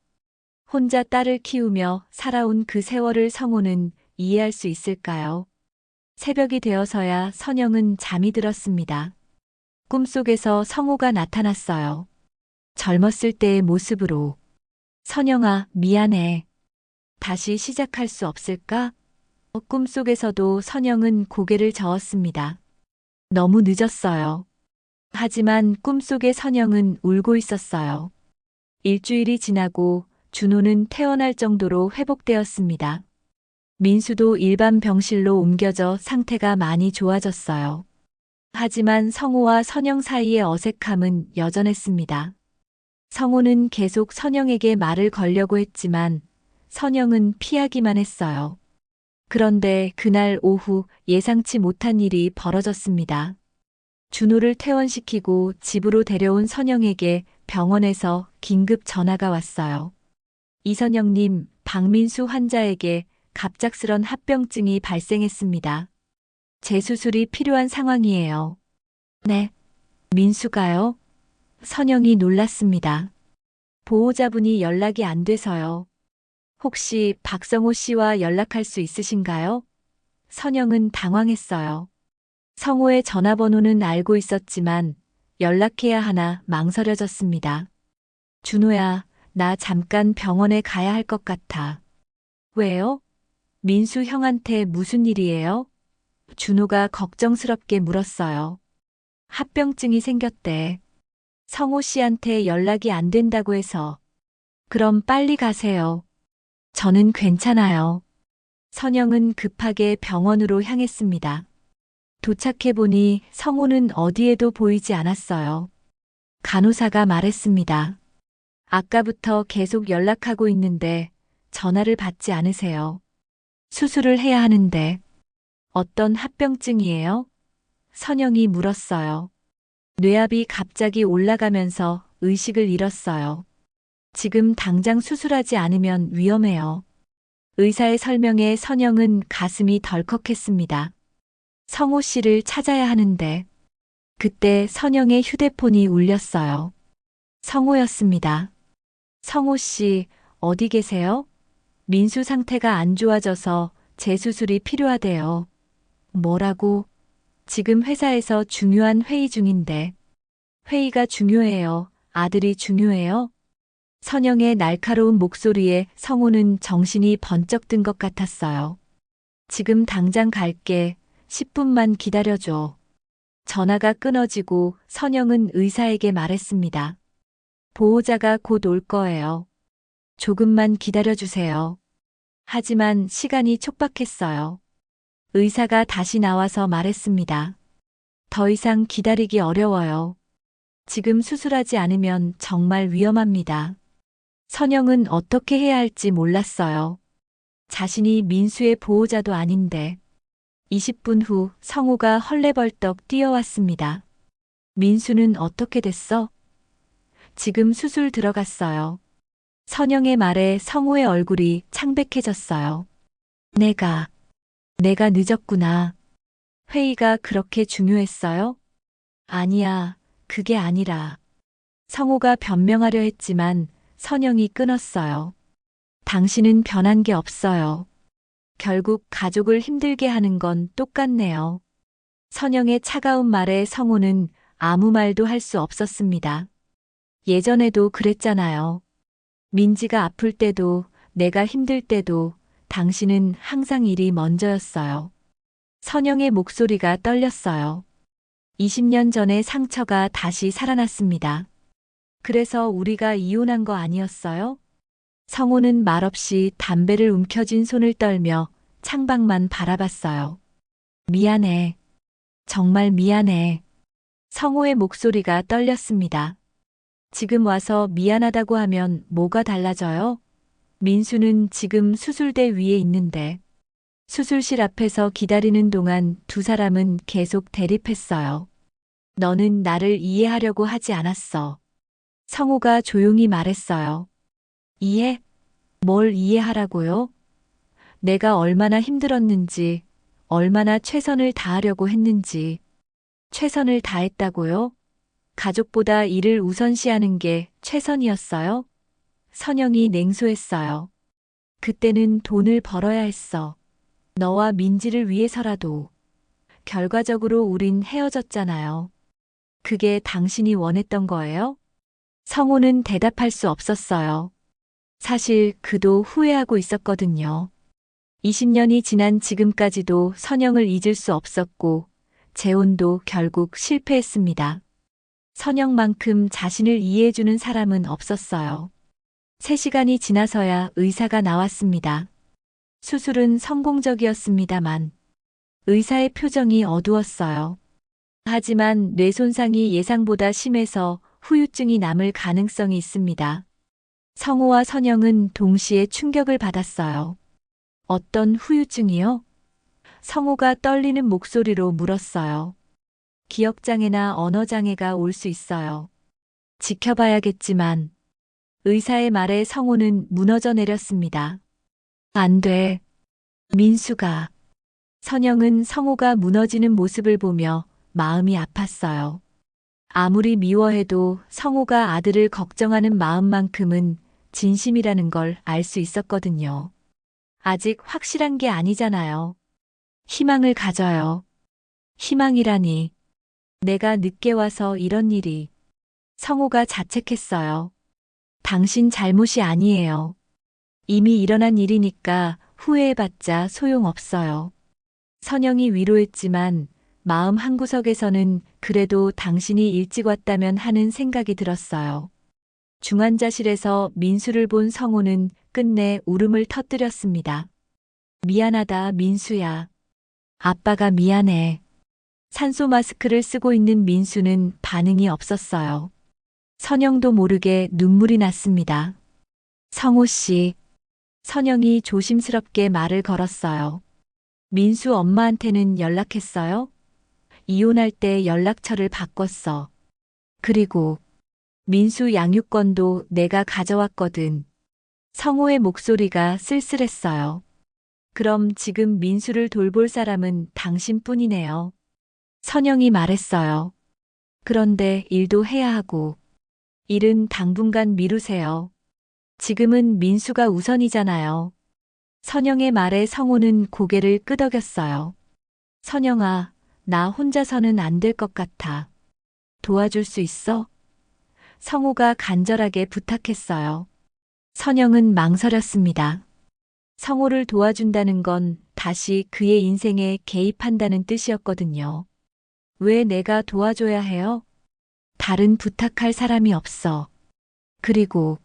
혼자 딸을 키우며 살아온 그 세월을 성호는 이해할 수 있을까요? 새벽이 되어서야 선영은 잠이 들었습니다. 꿈속에서 성호가 나타났어요. 젊었을 때의 모습으로. 선영아, 미안해. 다시 시작할 수 없을까? 꿈속에서도 선영은 고개를 저었습니다. 너무 늦었어요. 하지만 꿈속의 선영은 울고 있었어요. 일주일이 지나고 준호는 퇴원할 정도로 회복되었습니다. 민수도 일반 병실로 옮겨져 상태가 많이 좋아졌어요. 하지만 성호와 선영 사이의 어색함은 여전했습니다. 성호는 계속 선영에게 말을 걸려고 했지만 선영은 피하기만 했어요. 그런데 그날 오후 예상치 못한 일이 벌어졌습니다. 준호를 퇴원시키고 집으로 데려온 선영에게 병원에서 긴급 전화가 왔어요. 이선영님, 박민수 환자에게 갑작스런 합병증이 발생했습니다. 재수술이 필요한 상황이에요. 네. 민수가요? 선영이 놀랐습니다. 보호자분이 연락이 안 돼서요. 혹시 박성호 씨와 연락할 수 있으신가요? 선영은 당황했어요. 성호의 전화번호는 알고 있었지만 연락해야 하나 망설여졌습니다. 준호야, 나 잠깐 병원에 가야 할 것 같아. 왜요? 민수 형한테 무슨 일이에요? 준호가 걱정스럽게 물었어요. 합병증이 생겼대. 성호 씨한테 연락이 안 된다고 해서. 그럼 빨리 가세요. 저는 괜찮아요. 선영은 급하게 병원으로 향했습니다. 도착해보니 성호는 어디에도 보이지 않았어요. 간호사가 말했습니다. 아까부터 계속 연락하고 있는데 전화를 받지 않으세요. 수술을 해야 하는데 어떤 합병증이에요? 선영이 물었어요. 뇌압이 갑자기 올라가면서 의식을 잃었어요. 지금 당장 수술하지 않으면 위험해요. 의사의 설명에 선영은 가슴이 덜컥했습니다. 성호 씨를 찾아야 하는데, 그때 선영의 휴대폰이 울렸어요. 성호였습니다. 성호 씨, 어디 계세요? 민수 상태가 안 좋아져서 재수술이 필요하대요. 뭐라고? 지금 회사에서 중요한 회의 중인데. 회의가 중요해요. 아들이 중요해요? 선영의 날카로운 목소리에 성호는 정신이 번쩍 든 것 같았어요. 지금 당장 갈게. 10분만 기다려줘. 전화가 끊어지고 선영은 의사에게 말했습니다. 보호자가 곧 올 거예요. 조금만 기다려주세요. 하지만 시간이 촉박했어요. 의사가 다시 나와서 말했습니다. 더 이상 기다리기 어려워요. 지금 수술하지 않으면 정말 위험합니다. 선영은 어떻게 해야 할지 몰랐어요. 자신이 민수의 보호자도 아닌데. 20분 후 성우가 헐레벌떡 뛰어왔습니다. 민수는 어떻게 됐어? 지금 수술 들어갔어요. 선영의 말에 성우의 얼굴이 창백해졌어요. 내가 늦었구나. 회의가 그렇게 중요했어요? 아니야, 그게 아니라. 성우가 변명하려 했지만 선영이 끊었어요. 당신은 변한 게 없어요. 결국 가족을 힘들게 하는 건 똑같네요. 선영의 차가운 말에 성우는 아무 말도 할 수 없었습니다. 예전에도 그랬잖아요. 민지가 아플 때도 내가 힘들 때도 당신은 항상 일이 먼저였어요. 선영의 목소리가 떨렸어요. 20년 전의 상처가 다시 살아났습니다. 그래서 우리가 이혼한 거 아니었어요? 성호는 말없이 담배를 움켜쥔 손을 떨며 창밖만 바라봤어요. 미안해. 정말 미안해. 성호의 목소리가 떨렸습니다. 지금 와서 미안하다고 하면 뭐가 달라져요? 민수는 지금 수술대 위에 있는데. 수술실 앞에서 기다리는 동안 두 사람은 계속 대립했어요. 너는 나를 이해하려고 하지 않았어. 성호가 조용히 말했어요. 이해? 뭘 이해하라고요? 내가 얼마나 힘들었는지, 얼마나 최선을 다하려고 했는지. 최선을 다했다고요? 가족보다 일을 우선시하는 게 최선이었어요? 선영이 냉소했어요. 그때는 돈을 벌어야 했어. 너와 민지를 위해서라도. 결과적으로 우린 헤어졌잖아요. 그게 당신이 원했던 거예요? 성호는 대답할 수 없었어요. 사실 그도 후회하고 있었거든요. 20년이 지난 지금까지도 선영을 잊을 수 없었고, 재혼도 결국 실패했습니다. 선영만큼 자신을 이해해주는 사람은 없었어요. 3시간이 지나서야 의사가 나왔습니다. 수술은 성공적이었습니다만, 의사의 표정이 어두웠어요. 하지만 뇌 손상이 예상보다 심해서 후유증이 남을 가능성이 있습니다. 성호와 선영은 동시에 충격을 받았어요. 어떤 후유증이요? 성호가 떨리는 목소리로 물었어요. 기억장애나 언어장애가 올 수 있어요. 지켜봐야겠지만, 의사의 말에 성호는 무너져 내렸습니다. 안 돼. 민수가. 선영은 성호가 무너지는 모습을 보며 마음이 아팠어요. 아무리 미워해도 성호가 아들을 걱정하는 마음만큼은 진심이라는 걸 알 수 있었거든요. 아직 확실한 게 아니잖아요. 희망을 가져요. 희망이라니. 내가 늦게 와서 이런 일이. 성호가 자책했어요. 당신 잘못이 아니에요. 이미 일어난 일이니까 후회해봤자 소용없어요. 선영이 위로했지만 마음 한구석에서는 그래도 당신이 일찍 왔다면 하는 생각이 들었어요. 중환자실에서 민수를 본 성호는 끝내 울음을 터뜨렸습니다. 미안하다, 민수야. 아빠가 미안해. 산소 마스크를 쓰고 있는 민수는 반응이 없었어요. 선영도 모르게 눈물이 났습니다. 성호 씨. 선영이 조심스럽게 말을 걸었어요. 민수 엄마한테는 연락했어요? 이혼할 때 연락처를 바꿨어. 그리고 민수 양육권도 내가 가져왔거든. 성호의 목소리가 쓸쓸했어요. 그럼 지금 민수를 돌볼 사람은 당신뿐이네요. 선영이 말했어요. 그런데 일도 해야 하고, 일은 당분간 미루세요. 지금은 민수가 우선이잖아요. 선영의 말에 성호는 고개를 끄덕였어요. 선영아, 나 혼자서는 안 될 것 같아. 도와줄 수 있어? 성호가 간절하게 부탁했어요. 선영은 망설였습니다. 성호를 도와준다는 건 다시 그의 인생에 개입한다는 뜻이었거든요. 왜 내가 도와줘야 해요? 다른 부탁할 사람이 없어. 그리고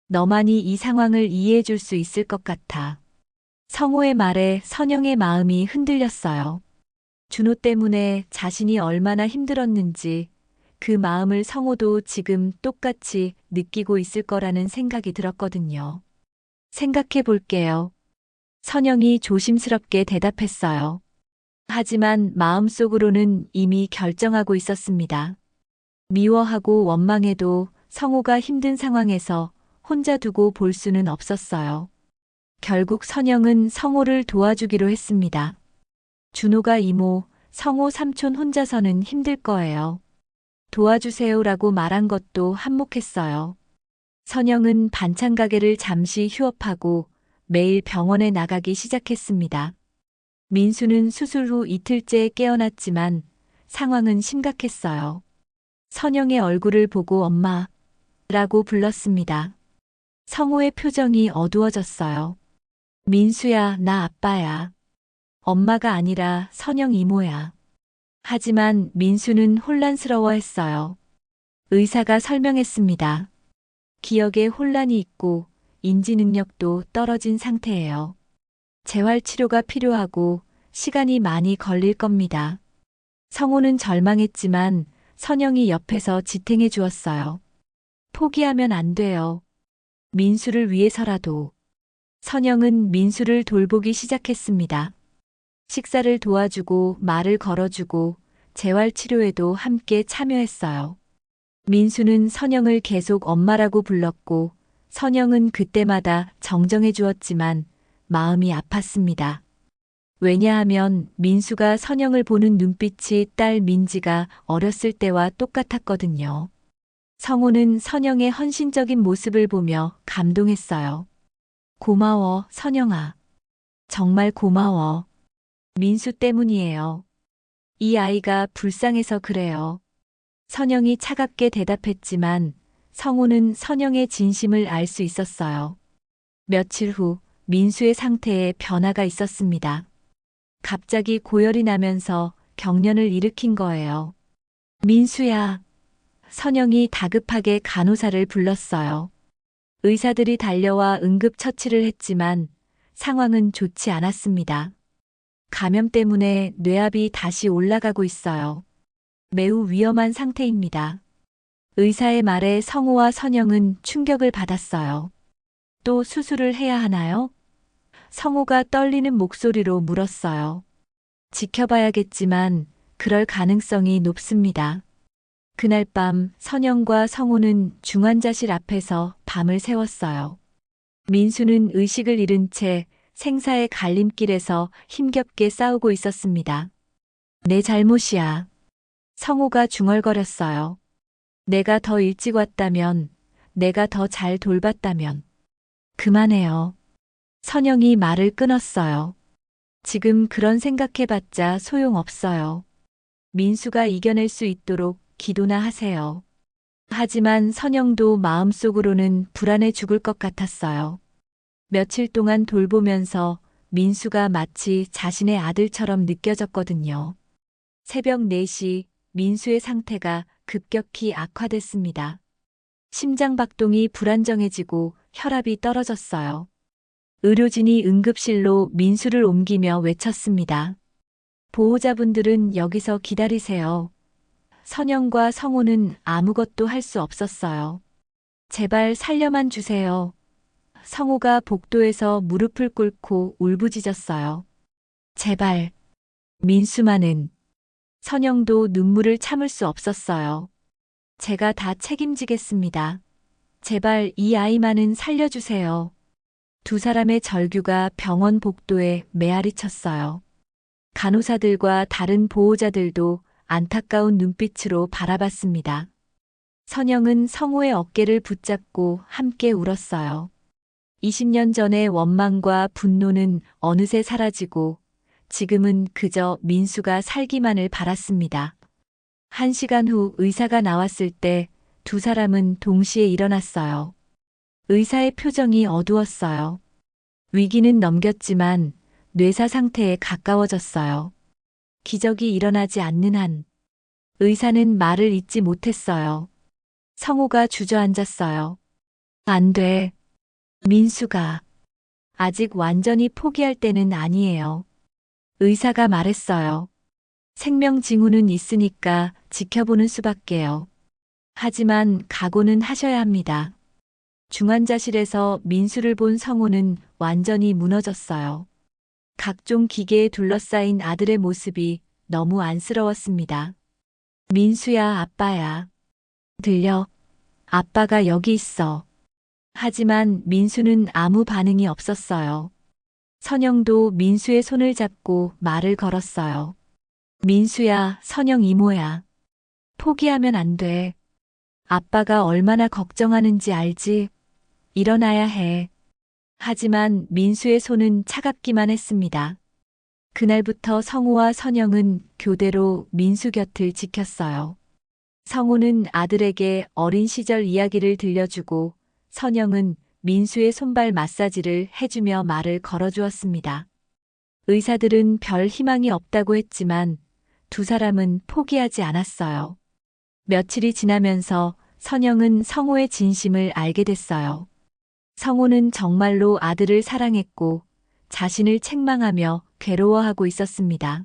너만이 이 상황을 이해해 줄 수 있을 것 같아. 성호의 말에 선영의 마음이 흔들렸어요. 준호 때문에 자신이 얼마나 힘들었는지 그 마음을 성호도 지금 똑같이 느끼고 있을 거라는 생각이 들었거든요. 생각해 볼게요. 선영이 조심스럽게 대답했어요. 하지만 마음속으로는 이미 결정하고 있었습니다. 미워하고 원망해도 성호가 힘든 상황에서 혼자 두고 볼 수는 없었어요. 결국 선영은 성호를 도와주기로 했습니다. 준호가 이모, 성호 삼촌 혼자서는 힘들 거예요. 도와주세요라고 말한 것도 한몫했어요. 선영은 반찬 가게를 잠시 휴업하고 매일 병원에 나가기 시작했습니다. 민수는 수술 후 이틀째 깨어났지만 상황은 심각했어요. 선영의 얼굴을 보고 엄마라고 불렀습니다. 성호의 표정이 어두워졌어요. 민수야, 나 아빠야. 엄마가 아니라 선영 이모야. 하지만 민수는 혼란스러워했어요. 의사가 설명했습니다. 기억에 혼란이 있고 인지 능력도 떨어진 상태예요. 재활 치료가 필요하고 시간이 많이 걸릴 겁니다. 성호는 절망했지만 선영이 옆에서 지탱해 주었어요. 포기하면 안 돼요. 민수를 위해서라도. 선영은 민수를 돌보기 시작했습니다. 식사를 도와주고 말을 걸어주고 재활치료에도 함께 참여했어요. 민수는 선영을 계속 엄마라고 불렀고 선영은 그때마다 정정해 주었지만 마음이 아팠습니다. 왜냐하면 민수가 선영을 보는 눈빛이 딸 민지가 어렸을 때와 똑같았거든요. 성호는 선영의 헌신적인 모습을 보며 감동했어요. 고마워, 선영아. 정말 고마워. 민수 때문이에요. 이 아이가 불쌍해서 그래요. 선영이 차갑게 대답했지만 성호는 선영의 진심을 알 수 있었어요. 며칠 후 민수의 상태에 변화가 있었습니다. 갑자기 고열이 나면서 경련을 일으킨 거예요. 민수야. 선영이 다급하게 간호사를 불렀어요. 의사들이 달려와 응급처치를 했지만 상황은 좋지 않았습니다. 감염 때문에 뇌압이 다시 올라가고 있어요. 매우 위험한 상태입니다. 의사의 말에 성호와 선영은 충격을 받았어요. 또 수술을 해야 하나요? 성호가 떨리는 목소리로 물었어요. 지켜봐야겠지만 그럴 가능성이 높습니다. 그날 밤 선영과 성호는 중환자실 앞에서 밤을 새웠어요. 민수는 의식을 잃은 채 생사의 갈림길에서 힘겹게 싸우고 있었습니다. 내 잘못이야. 성호가 중얼거렸어요. 내가 더 일찍 왔다면, 내가 더 잘 돌봤다면. 그만해요. 선영이 말을 끊었어요. 지금 그런 생각해봤자 소용없어요. 민수가 이겨낼 수 있도록 기도나 하세요. 하지만 선영도 마음속으로는 불안해 죽을 것 같았어요. 며칠 동안 돌보면서 민수가 마치 자신의 아들처럼 느껴졌거든요. 새벽 4시 민수의 상태가 급격히 악화됐습니다. 심장 박동이 불안정해지고 혈압이 떨어졌어요. 의료진이 응급실로 민수를 옮기며 외쳤습니다. 보호자분들은 여기서 기다리세요. 선영과 성호는 아무것도 할 수 없었어요. 제발 살려만 주세요. 성호가 복도에서 무릎을 꿇고 울부짖었어요. 제발. 민수만은. 선영도 눈물을 참을 수 없었어요. 제가 다 책임지겠습니다. 제발 이 아이만은 살려주세요. 두 사람의 절규가 병원 복도에 메아리 쳤어요. 간호사들과 다른 보호자들도 안타까운 눈빛으로 바라봤습니다. 선영은 성우의 어깨를 붙잡고 함께 울었어요. 20년 전의 원망과 분노는 어느새 사라지고 지금은 그저 민수가 살기만을 바랐습니다. 1시간 후 의사가 나왔을 때 두 사람은 동시에 일어났어요. 의사의 표정이 어두웠어요. 위기는 넘겼지만 뇌사 상태에 가까워졌어요. 기적이 일어나지 않는 한 의사는 말을 잇지 못했어요. 성우가 주저앉았어요. 안 돼. 민수가 아직 완전히 포기할 때는 아니에요. 의사가 말했어요. 생명 징후는 있으니까 지켜보는 수밖에요. 하지만 각오는 하셔야 합니다. 중환자실에서 민수를 본 성우는 완전히 무너졌어요. 각종 기계에 둘러싸인 아들의 모습이 너무 안쓰러웠습니다. 민수야, 아빠야. 들려? 아빠가 여기 있어. 하지만 민수는 아무 반응이 없었어요. 선영도 민수의 손을 잡고 말을 걸었어요. 민수야, 선영 이모야. 포기하면 안 돼. 아빠가 얼마나 걱정하는지 알지? 일어나야 해. 하지만 민수의 손은 차갑기만 했습니다. 그날부터 성우와 선영은 교대로 민수 곁을 지켰어요. 성우는 아들에게 어린 시절 이야기를 들려주고 선영은 민수의 손발 마사지를 해주며 말을 걸어주었습니다. 의사들은 별 희망이 없다고 했지만 두 사람은 포기하지 않았어요. 며칠이 지나면서 선영은 성우의 진심을 알게 됐어요. 성우는 정말로 아들을 사랑했고 자신을 책망하며 괴로워하고 있었습니다.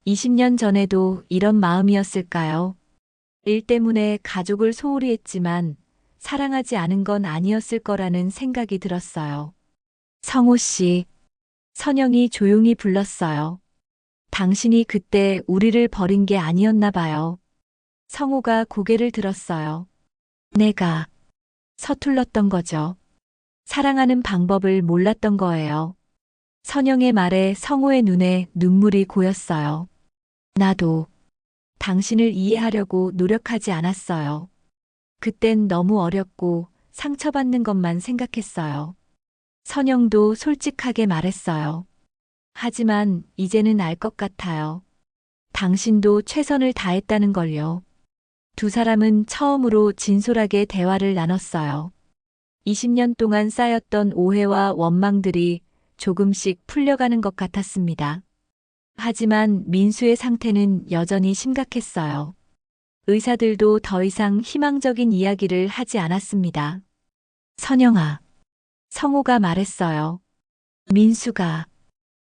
20년 전에도 이런 마음이었을까요? 일 때문에 가족을 소홀히 했지만 사랑하지 않은 건 아니었을 거라는 생각이 들었어요. 성우 씨, 선영이 조용히 불렀어요. 당신이 그때 우리를 버린 게 아니었나 봐요. 성우가 고개를 들었어요. 내가 서툴렀던 거죠. 사랑하는 방법을 몰랐던 거예요. 선영의 말에 성우의 눈에 눈물이 고였어요. 나도 당신을 이해하려고 노력하지 않았어요. 그땐 너무 어렸고 상처받는 것만 생각했어요. 선영도 솔직하게 말했어요. 하지만 이제는 알 것 같아요. 당신도 최선을 다했다는 걸요. 두 사람은 처음으로 진솔하게 대화를 나눴어요. 20년 동안 쌓였던 오해와 원망들이 조금씩 풀려가는 것 같았습니다. 하지만 민수의 상태는 여전히 심각했어요. 의사들도 더 이상 희망적인 이야기를 하지 않았습니다. 선영아, 성우가 말했어요.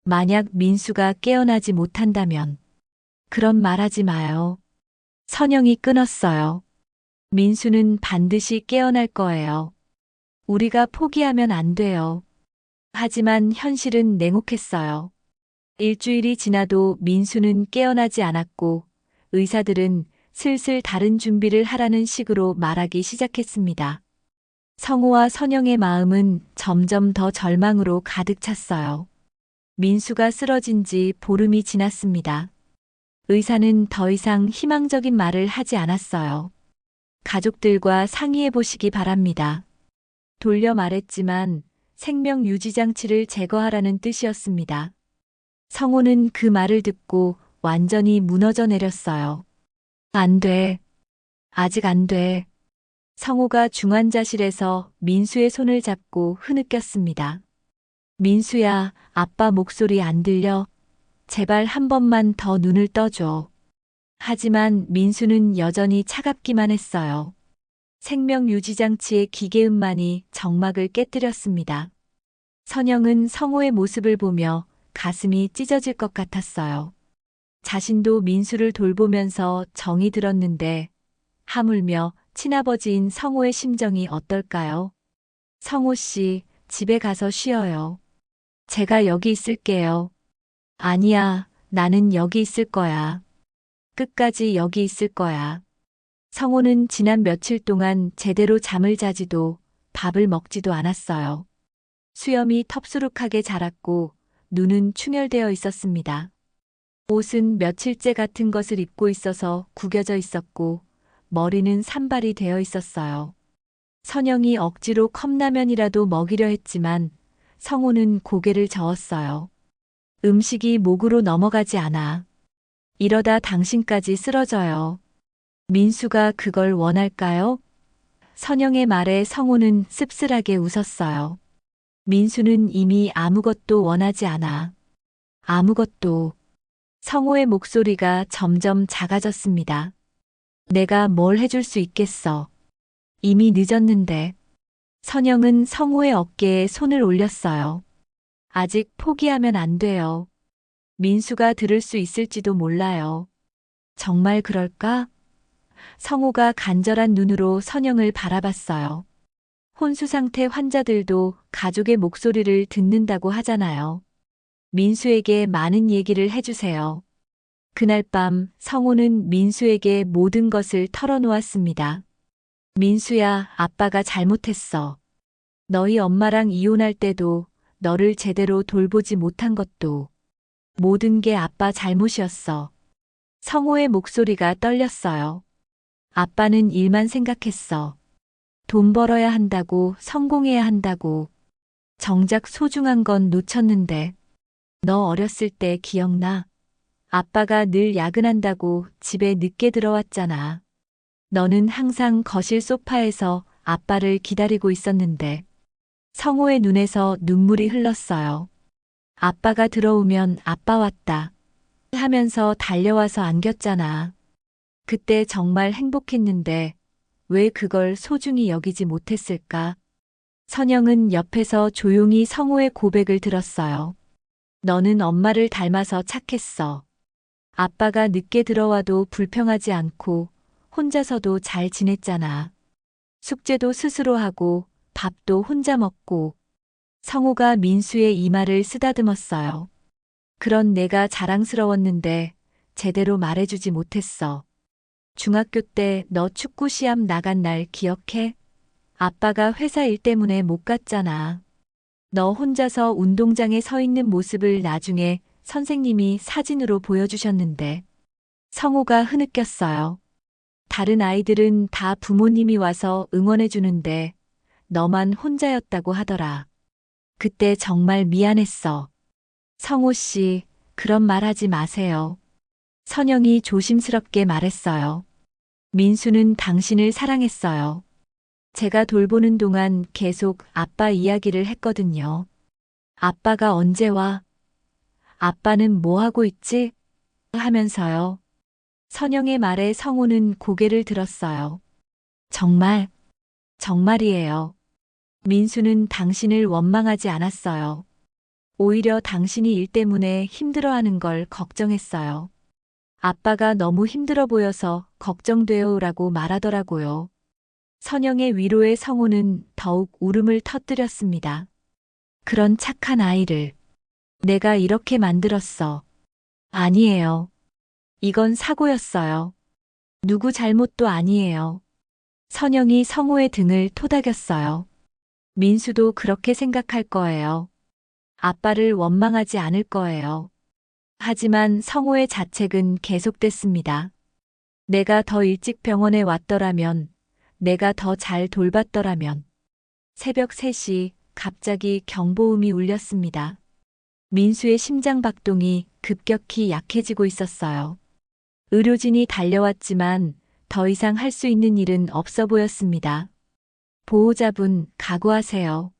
만약 민수가 깨어나지 못한다면 그런 말하지 마요. 선영이 끊었어요. 민수는 반드시 깨어날 거예요. 우리가 포기하면 안 돼요. 하지만 현실은 냉혹했어요. 일주일이 지나도 민수는 깨어나지 않았고 의사들은 슬슬 다른 준비를 하라는 식으로 말하기 시작했습니다. 성우와 선영의 마음은 점점 더 절망으로 가득 찼어요. 민수가 쓰러진 지 보름이 지났습니다. 의사는 더 이상 희망적인 말을 하지 않았어요. 가족들과 상의해 보시기 바랍니다. 돌려 말했지만 생명 유지 장치를 제거하라는 뜻이었습니다. 성우는 그 말을 듣고 완전히 무너져 내렸어요. 안 돼. 아직 안 돼. 성우가 중환자실에서 민수의 손을 잡고 흐느꼈습니다. 민수야, 아빠 목소리 안 들려? 제발 한 번만 더 눈을 떠줘. 하지만 민수는 여전히 차갑기만 했어요. 생명 유지 장치의 기계음만이 정막을 깨뜨렸습니다. 선영은 성우의 모습을 보며 가슴이 찢어질 것 같았어요. 자신도 민수를 돌보면서 정이 들었는데 하물며 친아버지인 성우의 심정이 어떨까요? 성우 씨, 집에 가서 쉬어요. 제가 여기 있을게요. 아니야, 나는 여기 있을 거야. 끝까지 여기 있을 거야. 성호는 지난 며칠 동안 제대로 잠을 자지도 밥을 먹지도 않았어요. 수염이 텁수룩하게 자랐고 눈은 충혈되어 있었습니다. 옷은 며칠째 같은 것을 입고 있어서 구겨져 있었고 머리는 산발이 되어 있었어요. 선영이 억지로 컵라면이라도 먹이려 했지만 성호는 고개를 저었어요. 음식이 목으로 넘어가지 않아. 이러다 당신까지 쓰러져요. 민수가 그걸 원할까요? 선영의 말에 성호는 씁쓸하게 웃었어요. 민수는 이미 아무것도 원하지 않아. 아무것도. 성호의 목소리가 점점 작아졌습니다. 내가 뭘 해줄 수 있겠어. 이미 늦었는데. 선영은 성호의 어깨에 손을 올렸어요. 아직 포기하면 안 돼요. 민수가 들을 수 있을지도 몰라요. 정말 그럴까? 성호가 간절한 눈으로 선영을 바라봤어요. 혼수 상태 환자들도 가족의 목소리를 듣는다고 하잖아요. 민수에게 많은 얘기를 해주세요. 그날 밤 성호는 민수에게 모든 것을 털어놓았습니다. 민수야, 아빠가 잘못했어. 너희 엄마랑 이혼할 때도 너를 제대로 돌보지 못한 것도 모든 게 아빠 잘못이었어. 성호의 목소리가 떨렸어요. 아빠는 일만 생각했어. 돈 벌어야 한다고, 성공해야 한다고. 정작 소중한 건 놓쳤는데. 너 어렸을 때 기억나? 아빠가 늘 야근한다고 집에 늦게 들어왔잖아. 너는 항상 거실 소파에서 아빠를 기다리고 있었는데. 성호의 눈에서 눈물이 흘렀어요. 아빠가 들어오면 아빠 왔다 하면서 달려와서 안겼잖아. 그때 정말 행복했는데 왜 그걸 소중히 여기지 못했을까? 선영은 옆에서 조용히 성호의 고백을 들었어요. 너는 엄마를 닮아서 착했어. 아빠가 늦게 들어와도 불평하지 않고 혼자서도 잘 지냈잖아. 숙제도 스스로 하고 밥도 혼자 먹고. 성호가 민수의 이마를 쓰다듬었어요. 그런 내가 자랑스러웠는데 제대로 말해주지 못했어. 중학교 때 너 축구 시합 나간 날 기억해? 아빠가 회사 일 때문에 못 갔잖아. 너 혼자서 운동장에 서 있는 모습을 나중에 선생님이 사진으로 보여주셨는데. 성호가 흐느꼈어요. 다른 아이들은 다 부모님이 와서 응원해주는데 너만 혼자였다고 하더라. 그때 정말 미안했어. 성호 씨, 그런 말 하지 마세요. 선영이 조심스럽게 말했어요. 민수는 당신을 사랑했어요. 제가 돌보는 동안 계속 아빠 이야기를 했거든요. 아빠가 언제 와? 아빠는 뭐 하고 있지? 하면서요. 선영의 말에 성호는 고개를 들었어요. 정말, 정말이에요. 민수는 당신을 원망하지 않았어요. 오히려 당신이 일 때문에 힘들어하는 걸 걱정했어요. 아빠가 너무 힘들어 보여서 걱정돼요라고 말하더라고요. 선영의 위로에 성호는 더욱 울음을 터뜨렸습니다. 그런 착한 아이를 내가 이렇게 만들었어. 아니에요. 이건 사고였어요. 누구 잘못도 아니에요. 선영이 성호의 등을 토닥였어요. 민수도 그렇게 생각할 거예요. 아빠를 원망하지 않을 거예요. 하지만 성호의 자책은 계속됐습니다. 내가 더 일찍 병원에 왔더라면, 내가 더 잘 돌봤더라면. 새벽 3시 갑자기 경보음이 울렸습니다. 민수의 심장 박동이 급격히 약해지고 있었어요. 의료진이 달려왔지만 더 이상 할 수 있는 일은 없어 보였습니다. 보호자분, 각오하세요.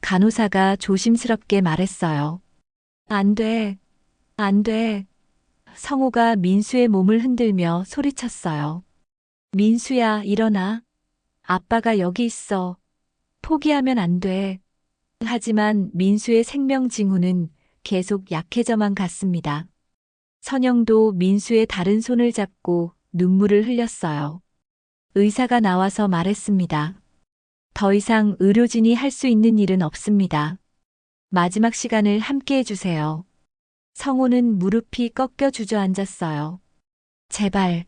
간호사가 조심스럽게 말했어요. 안 돼, 안 돼. 성호가 민수의 몸을 흔들며 소리쳤어요. 민수야, 일어나. 아빠가 여기 있어. 포기하면 안 돼. 하지만 민수의 생명 징후는 계속 약해져만 갔습니다. 선영도 민수의 다른 손을 잡고 눈물을 흘렸어요. 의사가 나와서 말했습니다. 더 이상 의료진이 할 수 있는 일은 없습니다. 마지막 시간을 함께 해주세요. 성호는 무릎이 꺾여 주저앉았어요. 제발,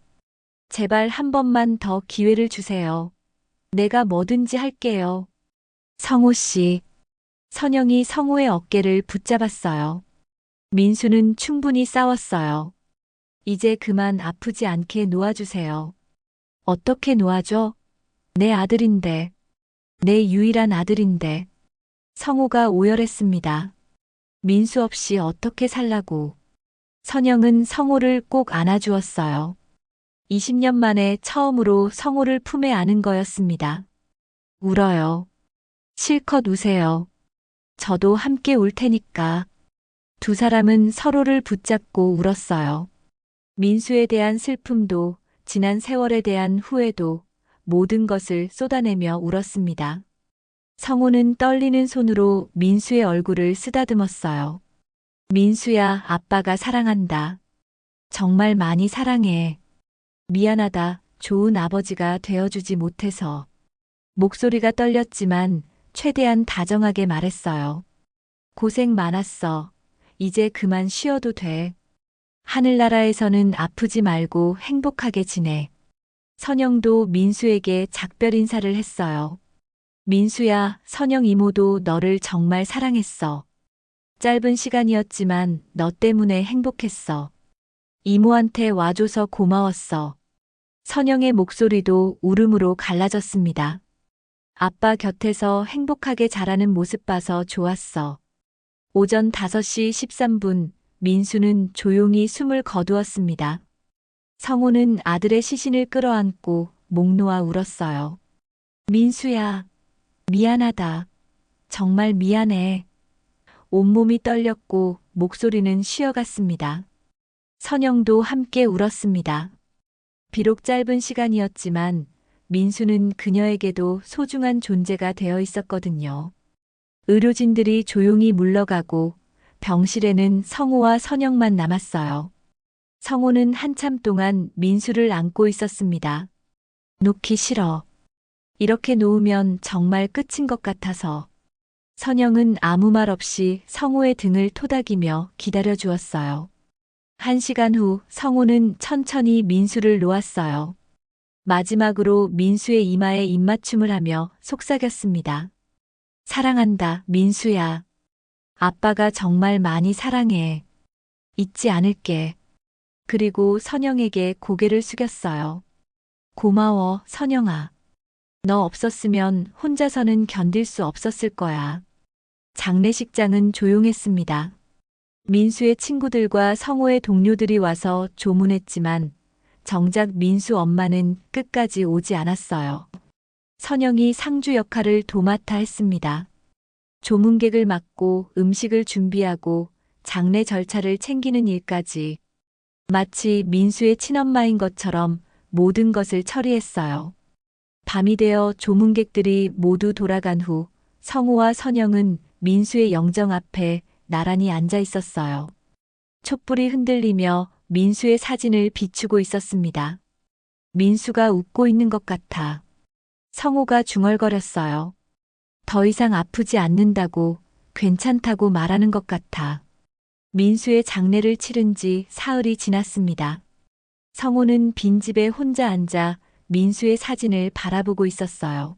제발 한 번만 더 기회를 주세요. 내가 뭐든지 할게요. 성호 씨. 선영이 성호의 어깨를 붙잡았어요. 민수는 충분히 싸웠어요. 이제 그만 아프지 않게 놓아주세요. 어떻게 놓아줘? 내 아들인데. 내 유일한 아들인데. 성호가 오열했습니다. 민수 없이 어떻게 살라고. 선영은 성호를 꼭 안아주었어요. 20년 만에 처음으로 성호를 품에 안은 거였습니다. 울어요. 실컷 우세요. 저도 함께 울 테니까. 두 사람은 서로를 붙잡고 울었어요. 민수에 대한 슬픔도, 지난 세월에 대한 후회도, 모든 것을 쏟아내며 울었습니다. 성호는 떨리는 손으로 민수의 얼굴을 쓰다듬었어요. 민수야, 아빠가 사랑한다. 정말 많이 사랑해. 미안하다. 좋은 아버지가 되어주지 못해서. 목소리가 떨렸지만 최대한 다정하게 말했어요. 고생 많았어. 이제 그만 쉬어도 돼. 하늘나라에서는 아프지 말고 행복하게 지내. 선영도 민수에게 작별 인사를 했어요. 민수야, 선영 이모도 너를 정말 사랑했어. 짧은 시간이었지만 너 때문에 행복했어. 이모한테 와줘서 고마웠어. 선영의 목소리도 울음으로 갈라졌습니다. 아빠 곁에서 행복하게 자라는 모습 봐서 좋았어. 오전 5시 13분, 민수는 조용히 숨을 거두었습니다. 성호는 아들의 시신을 끌어안고 목 놓아 울었어요. 민수야, 미안하다. 정말 미안해. 온몸이 떨렸고 목소리는 쉬어갔습니다. 선영도 함께 울었습니다. 비록 짧은 시간이었지만 민수는 그녀에게도 소중한 존재가 되어 있었거든요. 의료진들이 조용히 물러가고 병실에는 성호와 선영만 남았어요. 성호는 한참 동안 민수를 안고 있었습니다. 놓기 싫어. 이렇게 놓으면 정말 끝인 것 같아서. 선영은 아무 말 없이 성호의 등을 토닥이며 기다려 주었어요. 1시간 후 성호는 천천히 민수를 놓았어요. 마지막으로 민수의 이마에 입맞춤을 하며 속삭였습니다. 사랑한다, 민수야. 아빠가 정말 많이 사랑해. 잊지 않을게. 그리고 선영에게 고개를 숙였어요. 고마워, 선영아. 너 없었으면 혼자서는 견딜 수 없었을 거야. 장례식장은 조용했습니다. 민수의 친구들과 성호의 동료들이 와서 조문했지만 정작 민수 엄마는 끝까지 오지 않았어요. 선영이 상주 역할을 도맡아 했습니다. 조문객을 맡고 음식을 준비하고 장례 절차를 챙기는 일까지 마치 민수의 친엄마인 것처럼 모든 것을 처리했어요. 밤이 되어 조문객들이 모두 돌아간 후 성호와 선영은 민수의 영정 앞에 나란히 앉아 있었어요. 촛불이 흔들리며 민수의 사진을 비추고 있었습니다. 민수가 웃고 있는 것 같아. 성호가 중얼거렸어요. 더 이상 아프지 않는다고, 괜찮다고 말하는 것 같아. 민수의 장례를 치른 지 사흘이 지났습니다. 성호는 빈집에 혼자 앉아 민수의 사진을 바라보고 있었어요.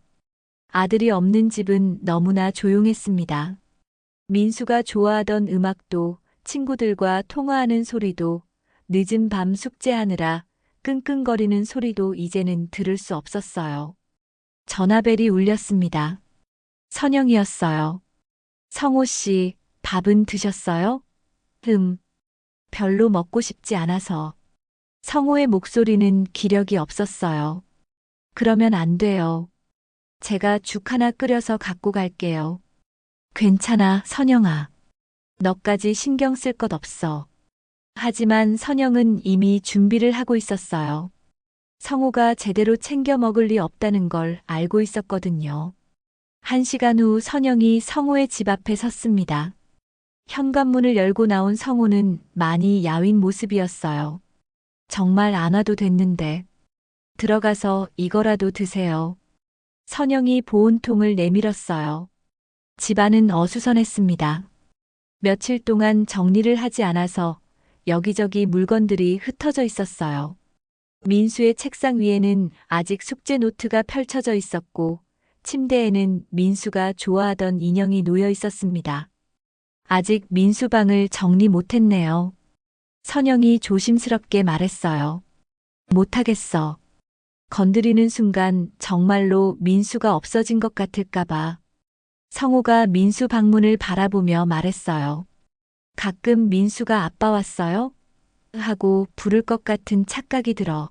아들이 없는 집은 너무나 조용했습니다. 민수가 좋아하던 음악도, 친구들과 통화하는 소리도, 늦은 밤 숙제하느라 끙끙거리는 소리도 이제는 들을 수 없었어요. 전화벨이 울렸습니다. 선영이었어요. 성호 씨, 밥은 드셨어요? 별로 먹고 싶지 않아서. 성호의 목소리는 기력이 없었어요. 그러면 안 돼요. 제가 죽 하나 끓여서 갖고 갈게요. 괜찮아, 선영아. 너까지 신경 쓸 것 없어. 하지만 선영은 이미 준비를 하고 있었어요. 성호가 제대로 챙겨 먹을 리 없다는 걸 알고 있었거든요. 1시간 후 선영이 성호의 집 앞에 섰습니다. 현관문을 열고 나온 성호는 많이 야윈 모습이었어요. 정말 안 와도 됐는데. 들어가서 이거라도 드세요. 선영이 보온통을 내밀었어요. 집안은 어수선했습니다. 며칠 동안 정리를 하지 않아서 여기저기 물건들이 흩어져 있었어요. 민수의 책상 위에는 아직 숙제 노트가 펼쳐져 있었고, 침대에는 민수가 좋아하던 인형이 놓여 있었습니다. 아직 민수 방을 정리 못했네요. 선영이 조심스럽게 말했어요. 못하겠어. 건드리는 순간 정말로 민수가 없어진 것 같을까봐. 성우가 민수 방문을 바라보며 말했어요. 가끔 민수가 아빠 왔어요? 하고 부를 것 같은 착각이 들어.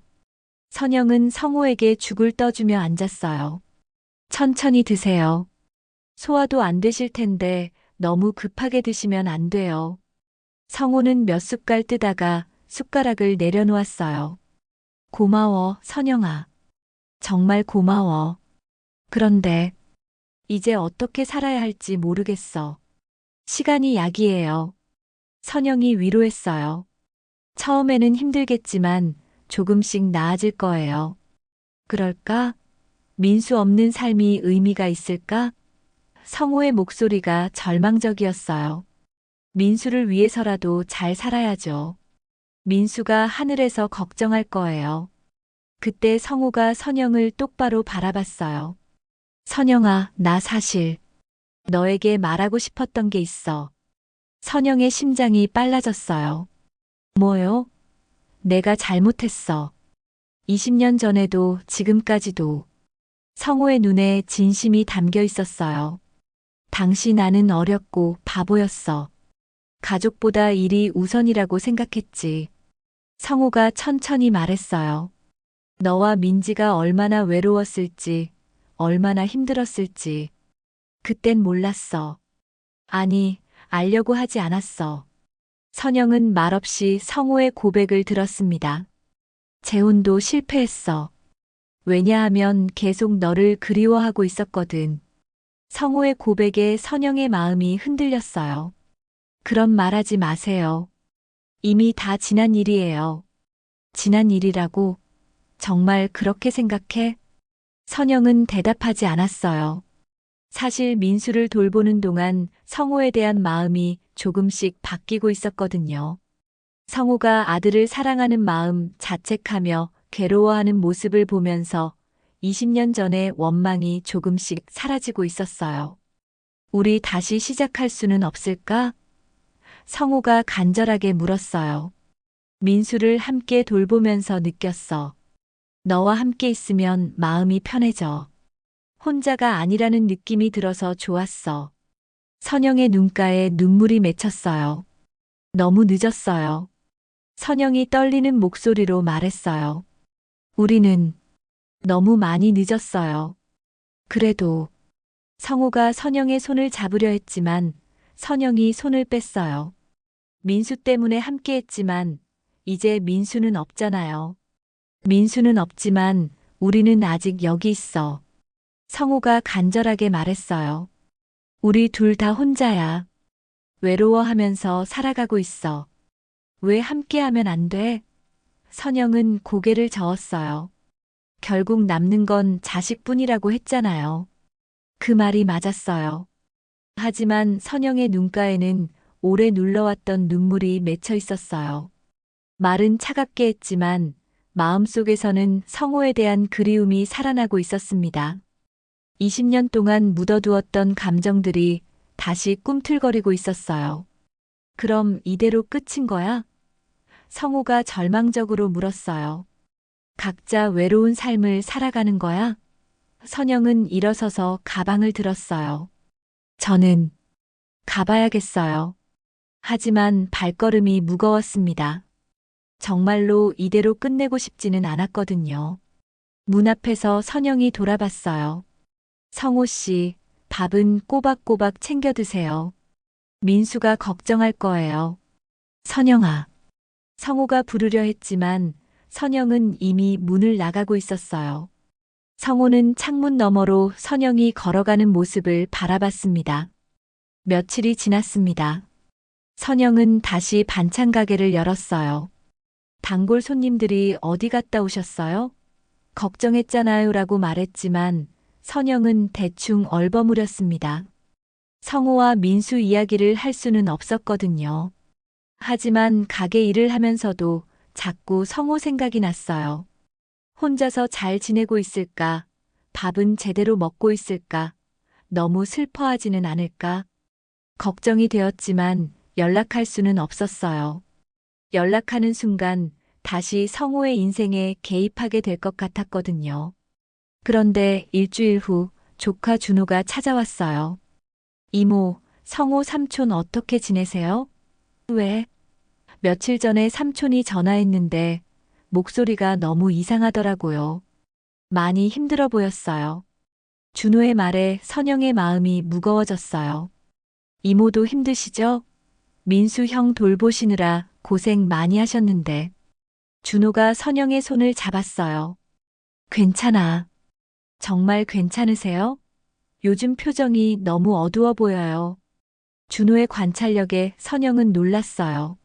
선영은 성우에게 죽을 떠주며 앉았어요. 천천히 드세요. 소화도 안 되실 텐데 너무 급하게 드시면 안 돼요. 성우는 몇 숟갈 뜨다가 숟가락을 내려놓았어요. 고마워, 선영아. 정말 고마워. 그런데 이제 어떻게 살아야 할지 모르겠어. 시간이 약이에요. 선영이 위로했어요. 처음에는 힘들겠지만 조금씩 나아질 거예요. 그럴까? 민수 없는 삶이 의미가 있을까? 성우의 목소리가 절망적이었어요. 민수를 위해서라도 잘 살아야죠. 민수가 하늘에서 걱정할 거예요. 그때 성우가 선영을 똑바로 바라봤어요. 선영아, 나 사실 너에게 말하고 싶었던 게 있어. 선영의 심장이 빨라졌어요. 뭐요? 내가 잘못했어. 20년 전에도 지금까지도. 성우의 눈에 진심이 담겨 있었어요. 당시 나는 어렸고 바보였어. 가족보다 일이 우선이라고 생각했지. 성우가 천천히 말했어요. 너와 민지가 얼마나 외로웠을지, 얼마나 힘들었을지. 그땐 몰랐어. 아니, 알려고 하지 않았어. 선영은 말없이 성우의 고백을 들었습니다. 재혼도 실패했어. 왜냐하면 계속 너를 그리워하고 있었거든. 성우의 고백에 선영의 마음이 흔들렸어요. 그런 말하지 마세요. 이미 다 지난 일이에요. 지난 일이라고? 정말 그렇게 생각해? 선영은 대답하지 않았어요. 사실 민수를 돌보는 동안 성우에 대한 마음이 조금씩 바뀌고 있었거든요. 성우가 아들을 사랑하는 마음 자책하며 괴로워하는 모습을 보면서 20년 전의 원망이 조금씩 사라지고 있었어요. 우리 다시 시작할 수는 없을까? 성우가 간절하게 물었어요. 민수를 함께 돌보면서 느꼈어. 너와 함께 있으면 마음이 편해져. 혼자가 아니라는 느낌이 들어서 좋았어. 선영의 눈가에 눈물이 맺혔어요. 너무 늦었어요. 선영이 떨리는 목소리로 말했어요. 우리는 너무 많이 늦었어요. 그래도 성우가 선영의 손을 잡으려 했지만 선영이 손을 뺐어요. 민수 때문에 함께 했지만 이제 민수는 없잖아요. 민수는 없지만 우리는 아직 여기 있어. 성우가 간절하게 말했어요. 우리 둘 다 혼자야. 외로워하면서 살아가고 있어. 왜 함께하면 안 돼? 선영은 고개를 저었어요. 결국 남는 건 자식뿐이라고 했잖아요. 그 말이 맞았어요. 하지만 선영의 눈가에는 오래 눌러왔던 눈물이 맺혀 있었어요. 말은 차갑게 했지만 마음속에서는 성우에 대한 그리움이 살아나고 있었습니다. 20년 동안 묻어두었던 감정들이 다시 꿈틀거리고 있었어요. 그럼 이대로 끝인 거야? 성우가 절망적으로 물었어요. 각자 외로운 삶을 살아가는 거야? 선영은 일어서서 가방을 들었어요. 저는 가봐야겠어요. 하지만 발걸음이 무거웠습니다. 정말로 이대로 끝내고 싶지는 않았거든요. 문 앞에서 선영이 돌아봤어요. 성우 씨, 밥은 꼬박꼬박 챙겨 드세요. 민수가 걱정할 거예요. 선영아. 성우가 부르려 했지만 선영은 이미 문을 나가고 있었어요. 성우는 창문 너머로 선영이 걸어가는 모습을 바라봤습니다. 며칠이 지났습니다. 선영은 다시 반찬 가게를 열었어요. 단골 손님들이 어디 갔다 오셨어요? 걱정했잖아요 라고 말했지만 선영은 대충 얼버무렸습니다. 성우와 민수 이야기를 할 수는 없었거든요. 하지만 가게 일을 하면서도 자꾸 성우 생각이 났어요. 혼자서 잘 지내고 있을까? 밥은 제대로 먹고 있을까? 너무 슬퍼하지는 않을까? 걱정이 되었지만 연락할 수는 없었어요. 연락하는 순간 다시 성호의 인생에 개입하게 될 것 같았거든요. 그런데 일주일 후 조카 준호가 찾아왔어요. 이모, 성호 삼촌 어떻게 지내세요? 왜? 며칠 전에 삼촌이 전화했는데 목소리가 너무 이상하더라고요. 많이 힘들어 보였어요. 준호의 말에 선영의 마음이 무거워졌어요. 이모도 힘드시죠? 민수 형 돌보시느라 고생 많이 하셨는데. 준호가 선영의 손을 잡았어요. 괜찮아. 정말 괜찮으세요? 요즘 표정이 너무 어두워 보여요. 준호의 관찰력에 선영은 놀랐어요.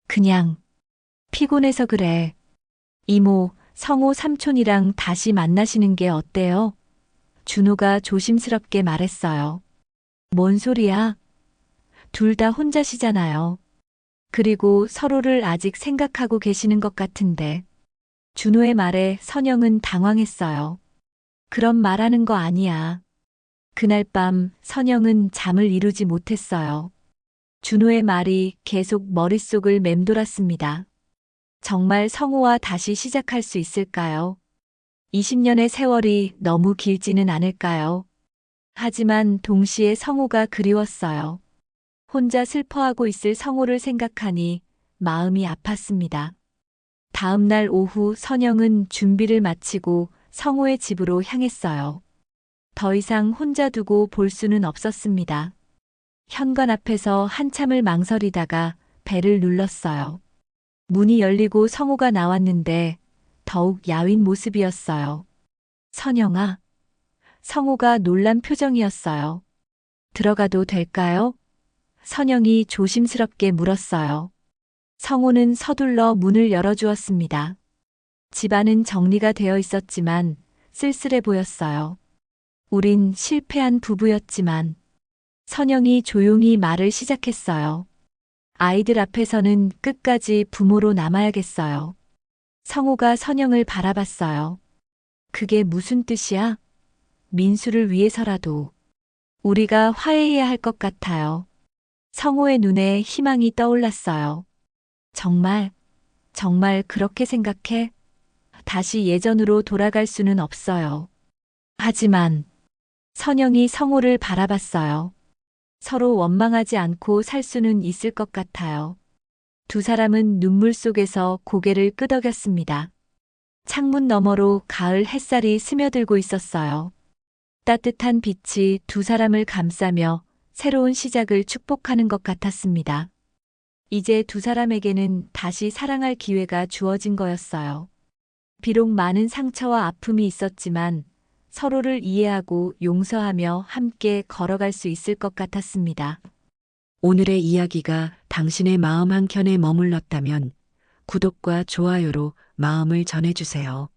그냥 피곤해서 그래. 이모, 성호 삼촌이랑 다시 만나시는 게 어때요? 준호가 조심스럽게 말했어요. 뭔 소리야? 둘 다 혼자시잖아요. 그리고 서로를 아직 생각하고 계시는 것 같은데. 준호의 말에 선영은 당황했어요. 그런 말하는 거 아니야. 그날 밤 선영은 잠을 이루지 못했어요. 준호의 말이 계속 머릿속을 맴돌았습니다. 정말 성호와 다시 시작할 수 있을까요? 20년의 세월이 너무 길지는 않을까요? 하지만 동시에 성호가 그리웠어요. 혼자 슬퍼하고 있을 성호를 생각하니 마음이 아팠습니다. 다음 날 오후 선영은 준비를 마치고 성호의 집으로 향했어요. 더 이상 혼자 두고 볼 수는 없었습니다. 현관 앞에서 한참을 망설이다가 벨을 눌렀어요. 문이 열리고 성호가 나왔는데 더욱 야윈 모습이었어요. 선영아. 성호가 놀란 표정이었어요. 들어가도 될까요? 선영이 조심스럽게 물었어요. 성호는 서둘러 문을 열어주었습니다. 집안은 정리가 되어 있었지만 쓸쓸해 보였어요. 우린 실패한 부부였지만. 선영이 조용히 말을 시작했어요. 아이들 앞에서는 끝까지 부모로 남아야겠어요. 성호가 선영을 바라봤어요. 그게 무슨 뜻이야? 민수를 위해서라도. 우리가 화해해야 할 것 같아요. 성호의 눈에 희망이 떠올랐어요. 정말 그렇게 생각해? 다시 예전으로 돌아갈 수는 없어요. 하지만 선영이 성호를 바라봤어요. 서로 원망하지 않고 살 수는 있을 것 같아요. 두 사람은 눈물 속에서 고개를 끄덕였습니다. 창문 너머로 가을 햇살이 스며들고 있었어요. 따뜻한 빛이 두 사람을 감싸며 새로운 시작을 축복하는 것 같았습니다. 이제 두 사람에게는 다시 사랑할 기회가 주어진 거였어요. 비록 많은 상처와 아픔이 있었지만 서로를 이해하고 용서하며 함께 걸어갈 수 있을 것 같았습니다. 오늘의 이야기가 당신의 마음 한켠에 머물렀다면 구독과 좋아요로 마음을 전해주세요.